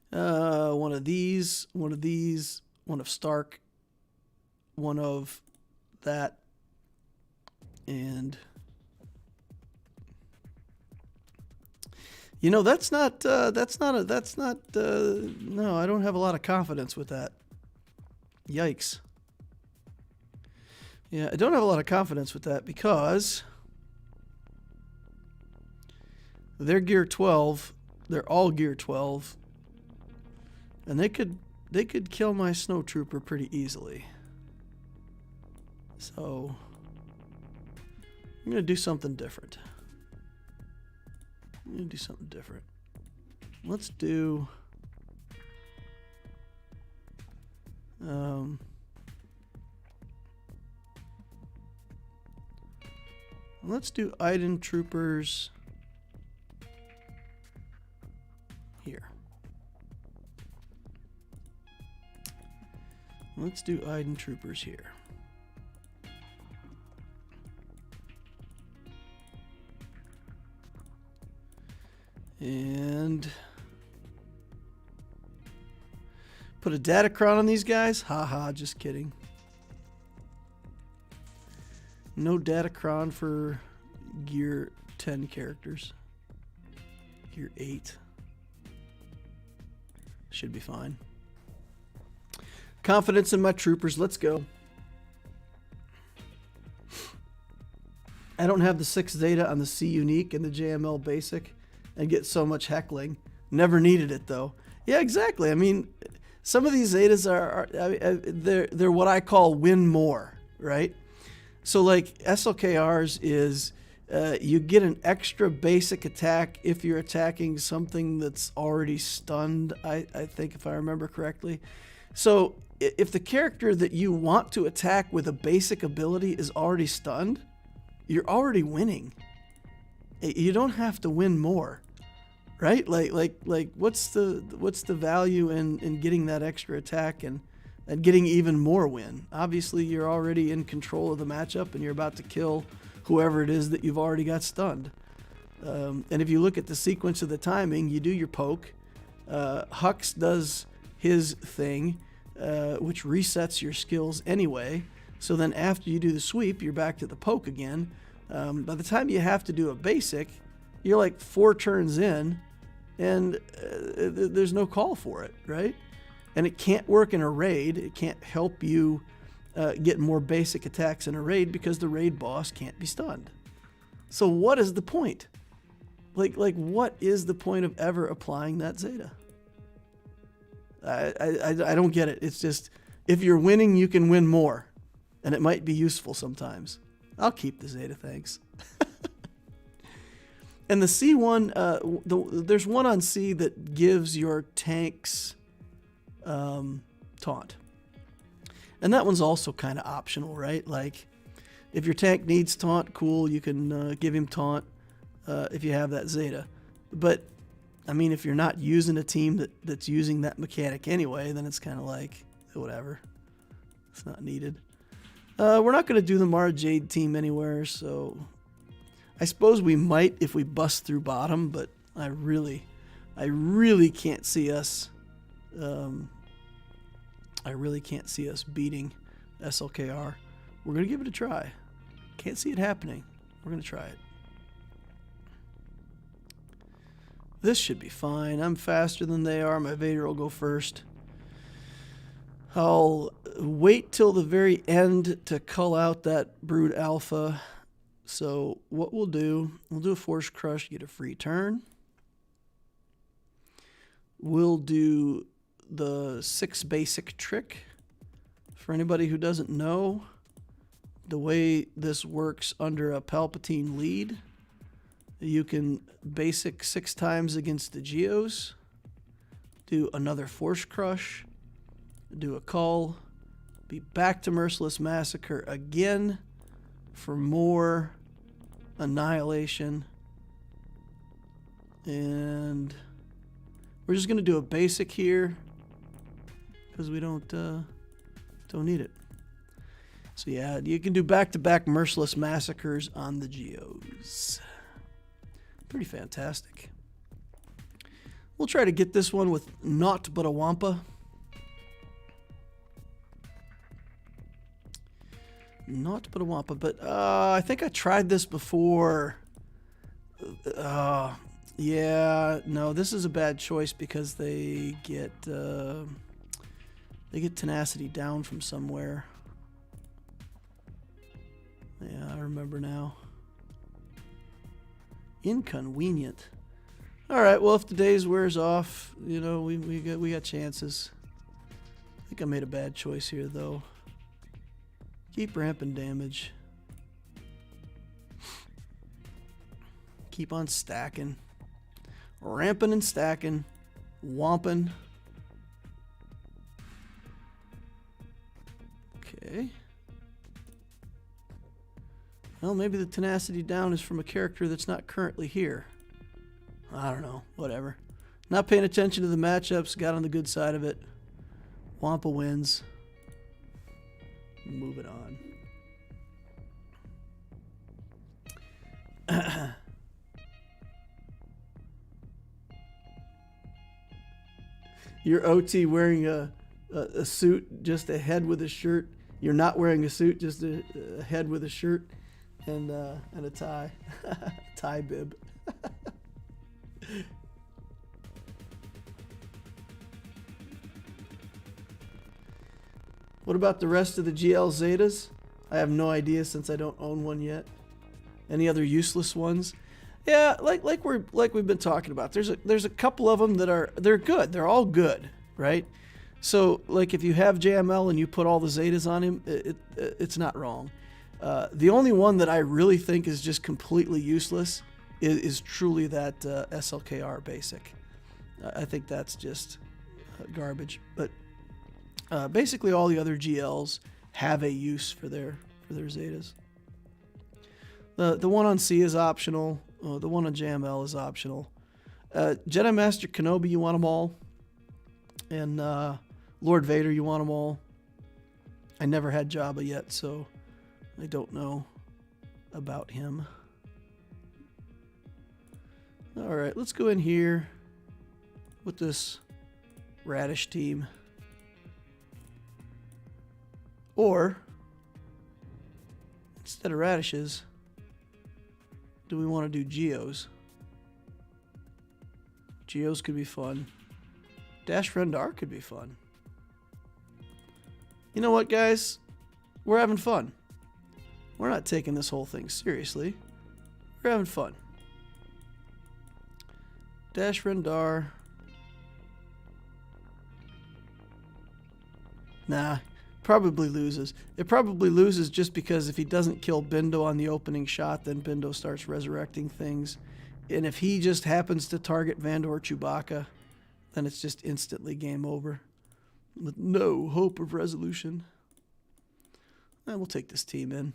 One of these, one of Stark, one of that, and you know, no, I don't have a lot of confidence with that. Yikes. Yeah, I don't have a lot of confidence with that because they're gear 12. They're all gear 12. And they could kill my snow trooper pretty easily. So I'm going to do something different. Let's do Iden troopers here. Let's do Iden troopers here. And put a Datacron on these guys? Haha, just kidding. No Datacron for gear 10 characters. Gear 8. Should be fine. Confidence in my troopers. Let's go. I don't have the 6 Zeta on the C Unique and the JML Basic and get so much heckling. Never needed it though. Yeah, exactly. I mean, some of these Zetas they're what I call win more, right? So like SLKRs is you get an extra basic attack if you're attacking something that's already stunned, I think, if I remember correctly. So if the character that you want to attack with a basic ability is already stunned, you're already winning. You don't have to win more, right? Like what's the value in getting that extra attack and getting even more win? Obviously, you're already in control of the matchup and you're about to kill whoever it is that you've already got stunned. And if you look at the sequence of the timing, you do your poke. Hux does his thing, which resets your skills anyway. So then after you do the sweep, you're back to the poke again. By the time you have to do a basic, you're like 4 turns in, and there's no call for it, right? And it can't work in a raid. It can't help you get more basic attacks in a raid because the raid boss can't be stunned. So what is the point? Like what is the point of ever applying that Zeta? I don't get it. It's just, if you're winning, you can win more. And it might be useful sometimes. I'll keep the Zeta, thanks. And the C1, there's one on C that gives your tanks taunt. And that one's also kind of optional, right? Like, if your tank needs taunt, cool, you can give him taunt if you have that Zeta. But I mean, if you're not using a team that's using that mechanic anyway, then it's kind of like, whatever. It's not needed. We're not going to do the Mara Jade team anywhere, so I suppose we might if we bust through bottom, but I really can't see us. I really can't see us beating SLKR. We're going to give it a try. Can't see it happening. We're going to try it. This should be fine. I'm faster than they are. My Vader will go first. I'll wait till the very end to cull out that Brood Alpha. So what we'll do a Force Crush, get a free turn. We'll do the 6 basic trick. For anybody who doesn't know, the way this works under a Palpatine lead, you can basic 6 times against the Geos, do another Force Crush, do a cull, be back to Merciless Massacre again for more annihilation, and we're just going to do a basic here because we don't need it. So yeah, you can do back-to-back Merciless Massacres on the Geos. Pretty fantastic. We'll try to get this one with naught but a Wampa. Naught but a Wampa, but I think I tried this before. Yeah, no, this is a bad choice because they get tenacity down from somewhere. Yeah, I remember now. Inconvenient. All right, well, if the days wears off, you know, we got chances. I think I made a bad choice here, though. Keep ramping damage. Keep on stacking. Ramping and stacking. Wamping. Okay. Well, maybe the tenacity down is from a character that's not currently here. I don't know. Whatever. Not paying attention to the matchups. Got on the good side of it. Wampa wins. Moving on. You're OT wearing a suit, just a head with a shirt. You're not wearing a suit, just a head with a shirt and a tie. Tie bib. What about the rest of the GL Zetas? I have no idea since I don't own one yet. Any other useless ones? Yeah, like we've been talking about. There's a couple of them that they're good. They're all good, right? So like if you have JML and you put all the Zetas on him, it's not wrong. The only one that I really think is just completely useless is truly that SLKR basic. I think that's just garbage. But basically all the other GLs have a use for their Zetas. The one on C is optional. The one on JML is optional. Jedi Master Kenobi, you want them all. And Lord Vader, you want them all. I never had Jabba yet, so I don't know about him. Alright, let's go in here with this Radish team. Or, instead of radishes, do we want to do Geos? Geos could be fun. Dash Rendar could be fun. You know what, guys? We're having fun. We're not taking this whole thing seriously. We're having fun. Dash Rendar. Nah, probably loses. It probably loses just because if he doesn't kill Bindo on the opening shot, then Bindo starts resurrecting things. And if he just happens to target Vandor Chewbacca, then it's just instantly game over. With no hope of resolution. And we'll take this team in.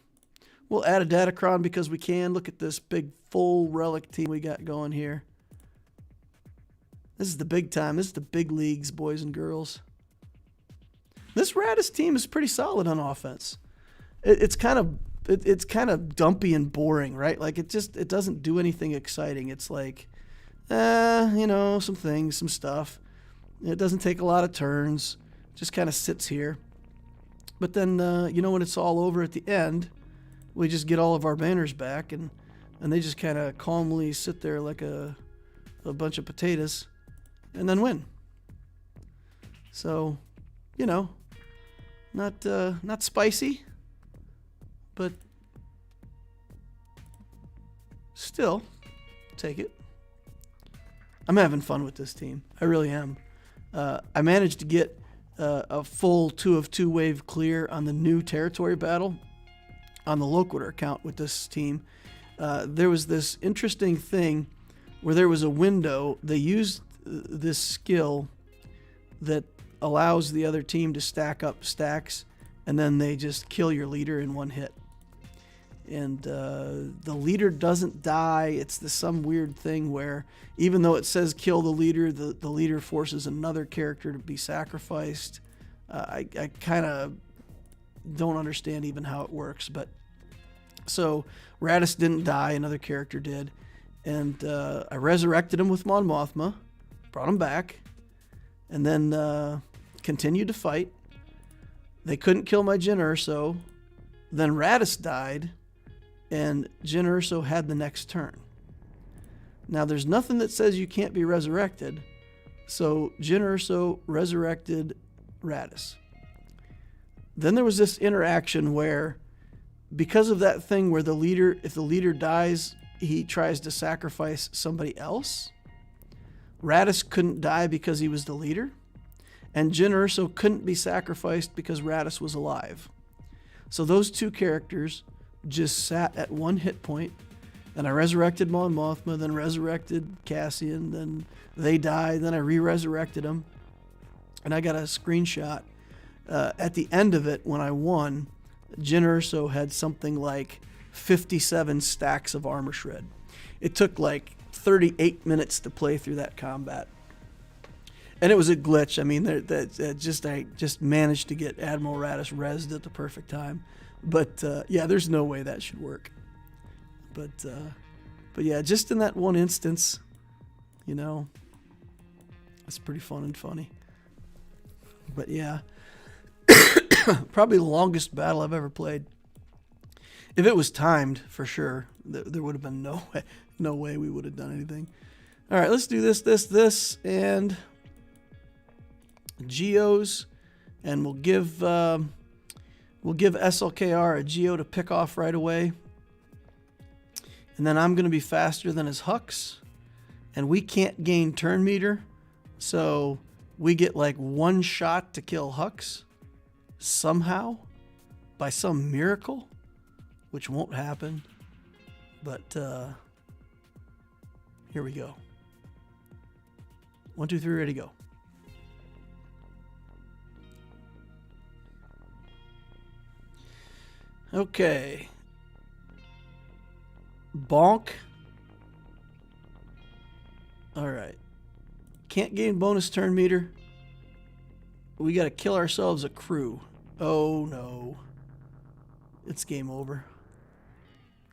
We'll add a Datacron because we can. Look at this big full relic team we got going here. This is the big time. This is the big leagues, boys and girls. This Radis team is pretty solid on offense. It's kind of dumpy and boring, right? Like it doesn't do anything exciting. It's like, you know, some things, some stuff. It doesn't take a lot of turns. Just kind of sits here. But then, you know, when it's all over at the end, we just get all of our banners back, and they just kind of calmly sit there like a bunch of potatoes, and then win. So, you know, Not spicy, but still, take it. I'm having fun with this team. I really am. I managed to get a full 2 of 2 wave clear on the new territory battle on the Loquitur account with this team. There was this interesting thing where there was a window. They used this skill that allows the other team to stack up stacks, and then they just kill your leader in one hit. And the leader doesn't die. It's some weird thing where even though it says kill the leader forces another character to be sacrificed. I kind of don't understand even how it works. But so Radis didn't die. Another character did. And I resurrected him with Mon Mothma, brought him back, and then continued to fight. They couldn't kill my Jyn Erso. Then Radis died, and Jyn Erso had the next turn. Now, there's nothing that says you can't be resurrected, so Jyn Erso resurrected Radis. Then there was this interaction where, because of that thing where if the leader dies, he tries to sacrifice somebody else. Radis couldn't die because he was the leader, and Jyn Erso couldn't be sacrificed because Radis was alive. So those two characters just sat at 1 hit point, and I resurrected Mon Mothma, then resurrected Cassian, then they died, then I re-resurrected them, and I got a screenshot. At the end of it, when I won, Jyn Erso had something like 57 stacks of armor shred. It took like 38 minutes to play through that combat. And it was a glitch. I mean, I just managed to get Admiral Radis rezzed at the perfect time. But yeah, there's no way that should work. But yeah, just in that one instance, you know, it's pretty fun and funny. But yeah, probably the longest battle I've ever played. If it was timed, for sure, there would have been no way we would have done anything. All right, let's do this, and Geos, and we'll give SLKR a Geo to pick off right away. And then I'm going to be faster than his Hux, and we can't gain turn meter, so we get like 1 shot to kill Hux somehow, by some miracle, which won't happen. But here we go. 1, 2, 3, ready, go. Okay. Bonk. All right. Can't gain bonus turn meter. We got to kill ourselves a crew. Oh no. It's game over.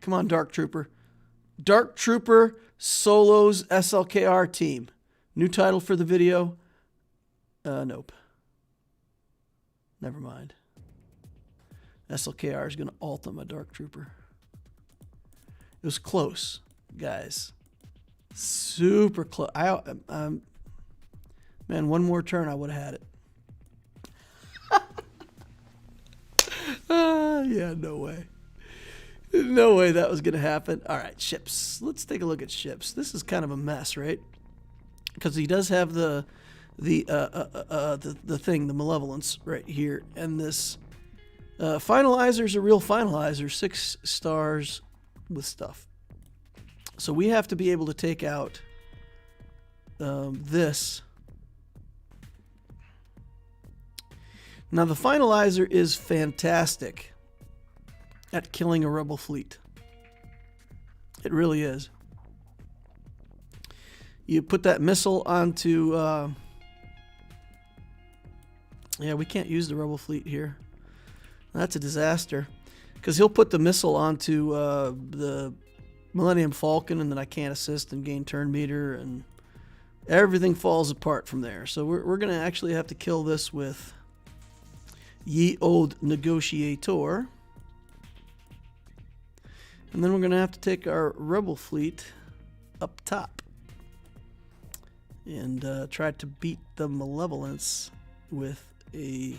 Come on, Dark Trooper. Dark Trooper solos SLKR team. New title for the video. Nope. Never mind. SLKR is going to ult him a Dark Trooper. It was close, guys. Super close. Man, one more turn, I would have had it. Yeah, no way. No way that was going to happen. All right, ships. Let's take a look at ships. This is kind of a mess, right? Because he does have the thing, the Malevolence right here, and this finalizer's a real finalizer, 6 stars with stuff. So we have to be able to take out this. Now the finalizer is fantastic at killing a rebel fleet. It really is. You put that missile onto yeah, we can't use the rebel fleet here. That's a disaster, because he'll put the missile onto the Millennium Falcon, and then I can't assist and gain turn meter, and everything falls apart from there. So we're going to actually have to kill this with ye old Negotiator. And then we're going to have to take our rebel fleet up top and try to beat the Malevolence with a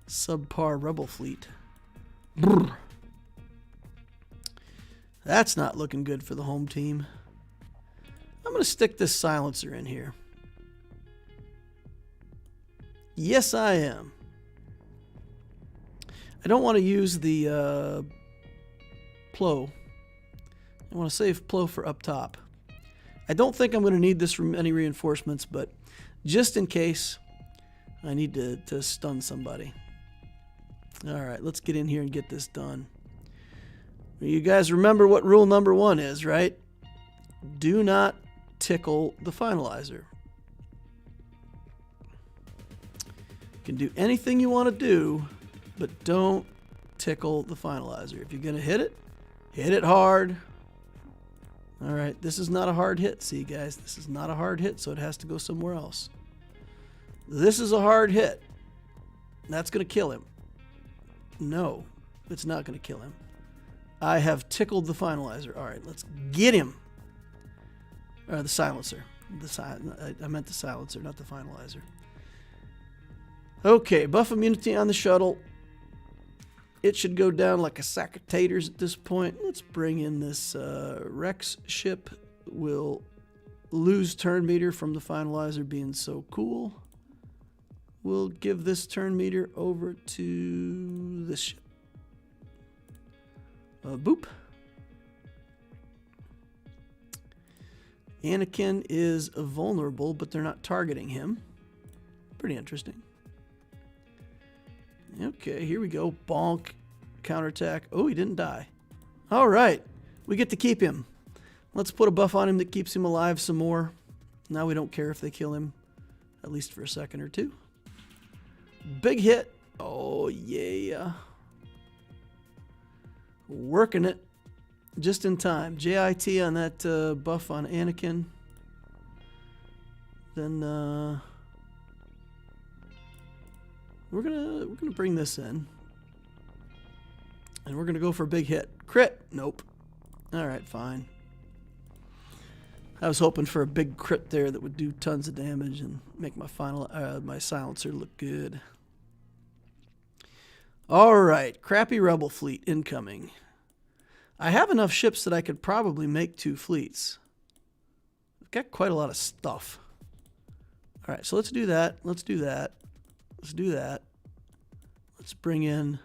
Subpar rebel fleet. Brr. That's not looking good for the home team. I'm going to stick this silencer in here. Yes, I am. I don't want to use the plow. I want to save plow for up top. I don't think I'm going to need this from any reinforcements, but just in case, I need to stun somebody. All right, let's get in here and get this done. You guys remember what rule number 1 is, right? Do not tickle the finalizer. You can do anything you want to do, but don't tickle the finalizer. If you're going to hit it hard. All right, this is not a hard hit. See, guys, this is not a hard hit, so it has to go somewhere else. This is a hard hit. That's going to kill him. No, it's not going to kill him. I have tickled the finalizer. All right, let's get him. The silencer. I meant the silencer, not the finalizer. Okay, buff immunity on the shuttle. It should go down like a sack of taters at this point. Let's bring in this Rex ship. We'll lose turn meter from the finalizer being so cool. We'll give this turn meter over to this ship. Boop. Anakin is vulnerable, but they're not targeting him. Pretty interesting. Okay, here we go. Bonk. Counterattack. Oh, he didn't die. All right. We get to keep him. Let's put a buff on him that keeps him alive some more. Now we don't care if they kill him, at least for a second or two. Big hit. Oh, yeah. Working it just in time. JIT on that buff on Anakin. Then we're gonna bring this in, and we're gonna go for a big hit. Crit. Nope. All right, fine. I was hoping for a big crit there that would do tons of damage and make my my silencer look good. All right, crappy rebel fleet incoming. I have enough ships that I could probably make 2 fleets. I've got quite a lot of stuff. All right, so let's do that. Let's do that. Let's do that. Let's bring in...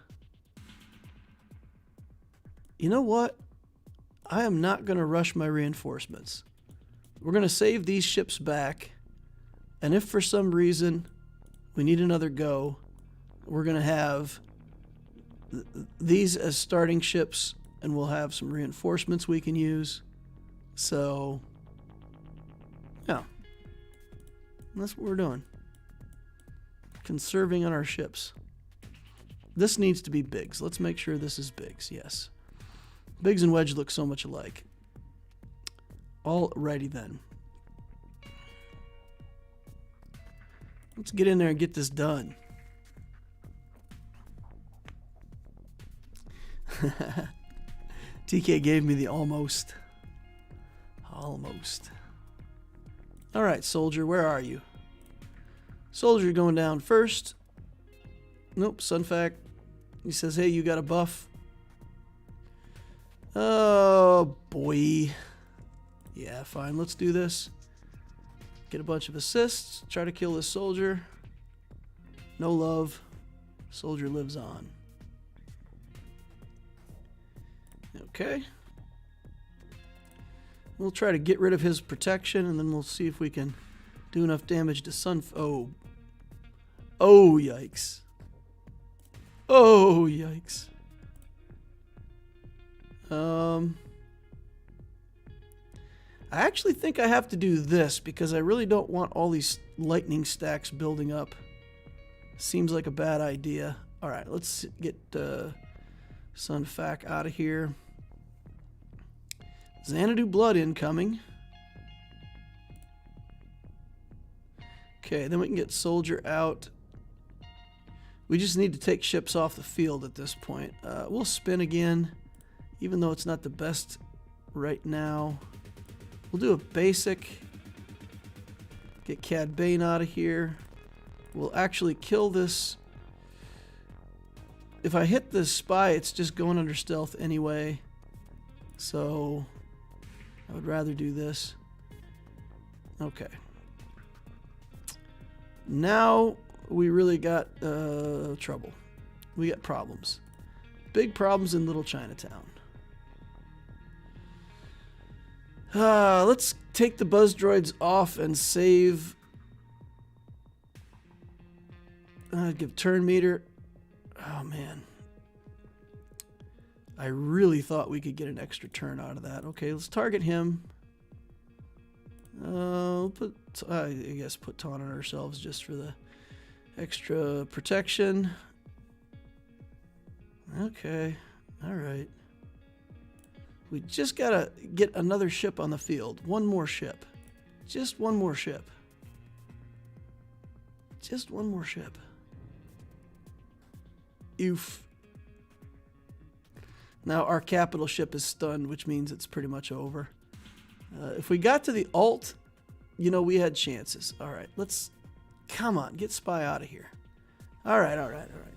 You know what? I am not going to rush my reinforcements. We're going to save these ships back. And if for some reason we need another go, we're going to have these as starting ships, and we'll have some reinforcements we can use. So, yeah. That's what we're doing. Conserving on our ships. This needs to be Biggs. Let's make sure this is Biggs, yes. Biggs and Wedge look so much alike. Alrighty then. Let's get in there and get this done. TK gave me the almost. Almost. Alright, soldier, where are you? Soldier going down first. Nope, Sunfac. He says, hey, you got a buff. Oh, boy. Yeah, fine, let's do this. Get a bunch of assists. Try to kill this soldier. No love. Soldier lives on. Okay. We'll try to get rid of his protection, and then we'll see if we can do enough damage to Oh, yikes. Oh, yikes. I actually think I have to do this because I really don't want all these lightning stacks building up. Seems like a bad idea. All right, let's get Sunfac out of here. Xanadu blood incoming. Okay, then we can get soldier out. We just need to take ships off the field at this point. We'll spin again, even though it's not the best right now. We'll do a basic. Get Cad Bane out of here. We'll actually kill this if I hit the spy, it's just going under stealth anyway. So I would rather do this. Okay. Now we really got trouble. We got problems. Big problems in Little Chinatown. Let's take the buzz droids off and save. Give turn meter. Oh, man. I really thought we could get an extra turn out of that. Okay, let's target him. I guess put taunt on ourselves just for the extra protection. Okay, all right. We just gotta get another ship on the field. One more ship. Just one more ship. Just one more ship. Oof. Now our capital ship is stunned, which means it's pretty much over. If we got to the alt, you know, we had chances. All right, let's... Come on, get spy out of here. All right, all right, all right.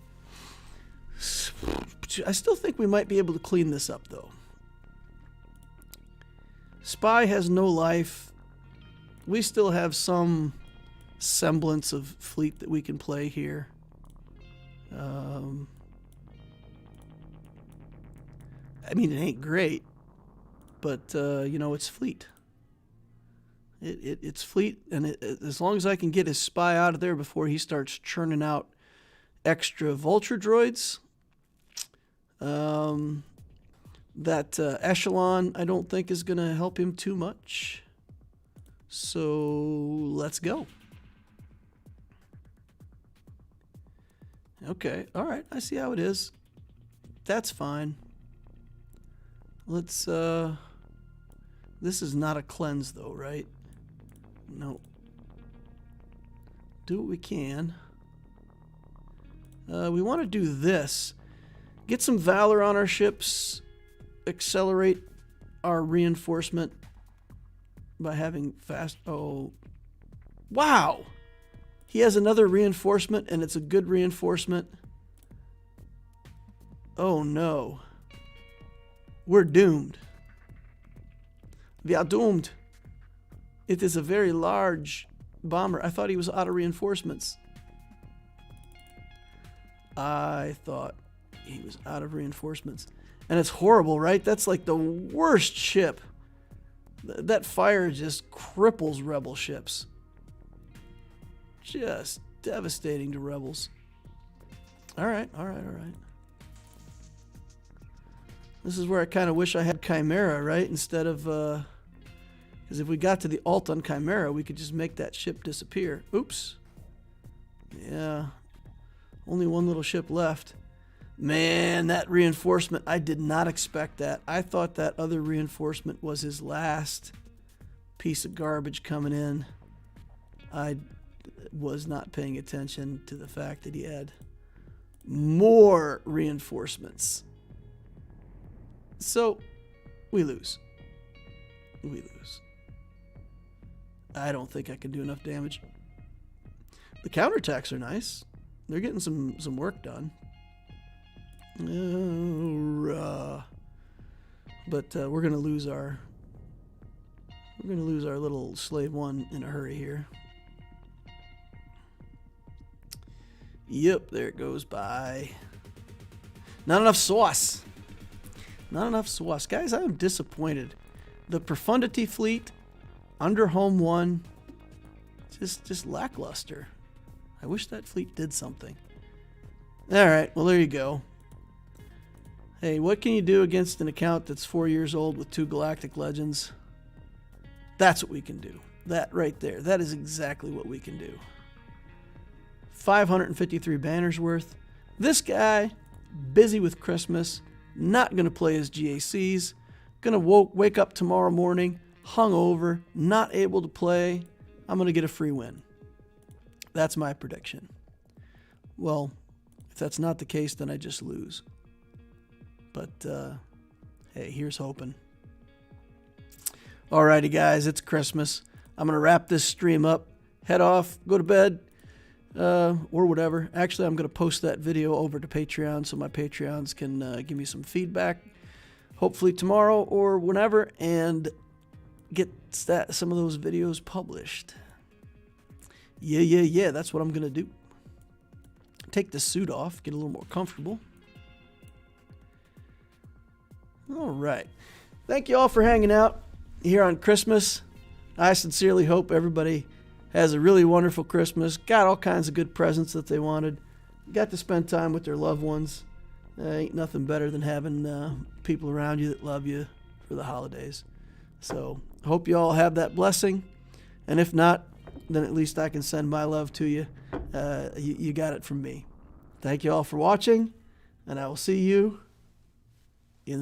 I still think we might be able to clean this up, though. Spy has no life. We still have some semblance of fleet that we can play here. I mean, it ain't great, but, you know, it's fleet. It's fleet, and as long as I can get his spy out of there before he starts churning out extra vulture droids, that echelon I don't think is going to help him too much. So let's go. Okay, all right, I see how it is. That's fine. Let's, this is not a cleanse though, right? No. Do what we can. We want to do this. Get some valor on our ships. Accelerate our reinforcement by having fast... Oh. Wow! He has another reinforcement, and it's a good reinforcement. Oh, no. We're doomed. We are doomed. It is a very large bomber. I thought he was out of reinforcements. I thought he was out of reinforcements. And it's horrible, right? That's like the worst ship. That fire just cripples rebel ships. Just devastating to rebels. All right, all right, all right. This is where I kind of wish I had Chimera, right? Instead of... Because if we got to the alt on Chimera, we could just make that ship disappear. Oops. Yeah. Only one little ship left. Man, that reinforcement, I did not expect that. I thought that other reinforcement was his last piece of garbage coming in. I was not paying attention to the fact that he had more reinforcements. So, we lose. We lose. I don't think I can do enough damage. The counterattacks are nice. They're getting some work done. But we're gonna lose our little slave one in a hurry here. Yep, there it goes by. Not enough sauce. Not enough sauce. Guys, I am disappointed. The Profundity fleet under Home 1 just lackluster. I wish that fleet did something. Alright, well there you go. Hey, what can you do against an account that's 4 years old with 2 Galactic Legends? That's what we can do. That right there. That is exactly what we can do. 553 banners worth. This guy, busy with Christmas, not going to play his GACs, going to wake up tomorrow morning, hungover, not able to play. I'm going to get a free win. That's my prediction. Well, if that's not the case, then I just lose. But, hey, here's hoping. Alrighty, guys, it's Christmas. I'm going to wrap this stream up, head off, go to bed. or whatever. Actually, I'm going to post that video over to Patreon so my Patreons can give me some feedback, hopefully tomorrow or whenever, and get some of those videos published. Yeah, that's what I'm going to do. Take the suit off, get a little more comfortable. All right. Thank you all for hanging out here on Christmas. I sincerely hope everybody has a really wonderful Christmas. Got all kinds of good presents that they wanted. Got to spend time with their loved ones. Ain't nothing better than having people around you that love you for the holidays. So I hope you all have that blessing. And if not, then at least I can send my love to you. You got it from me. Thank you all for watching, and I will see you in the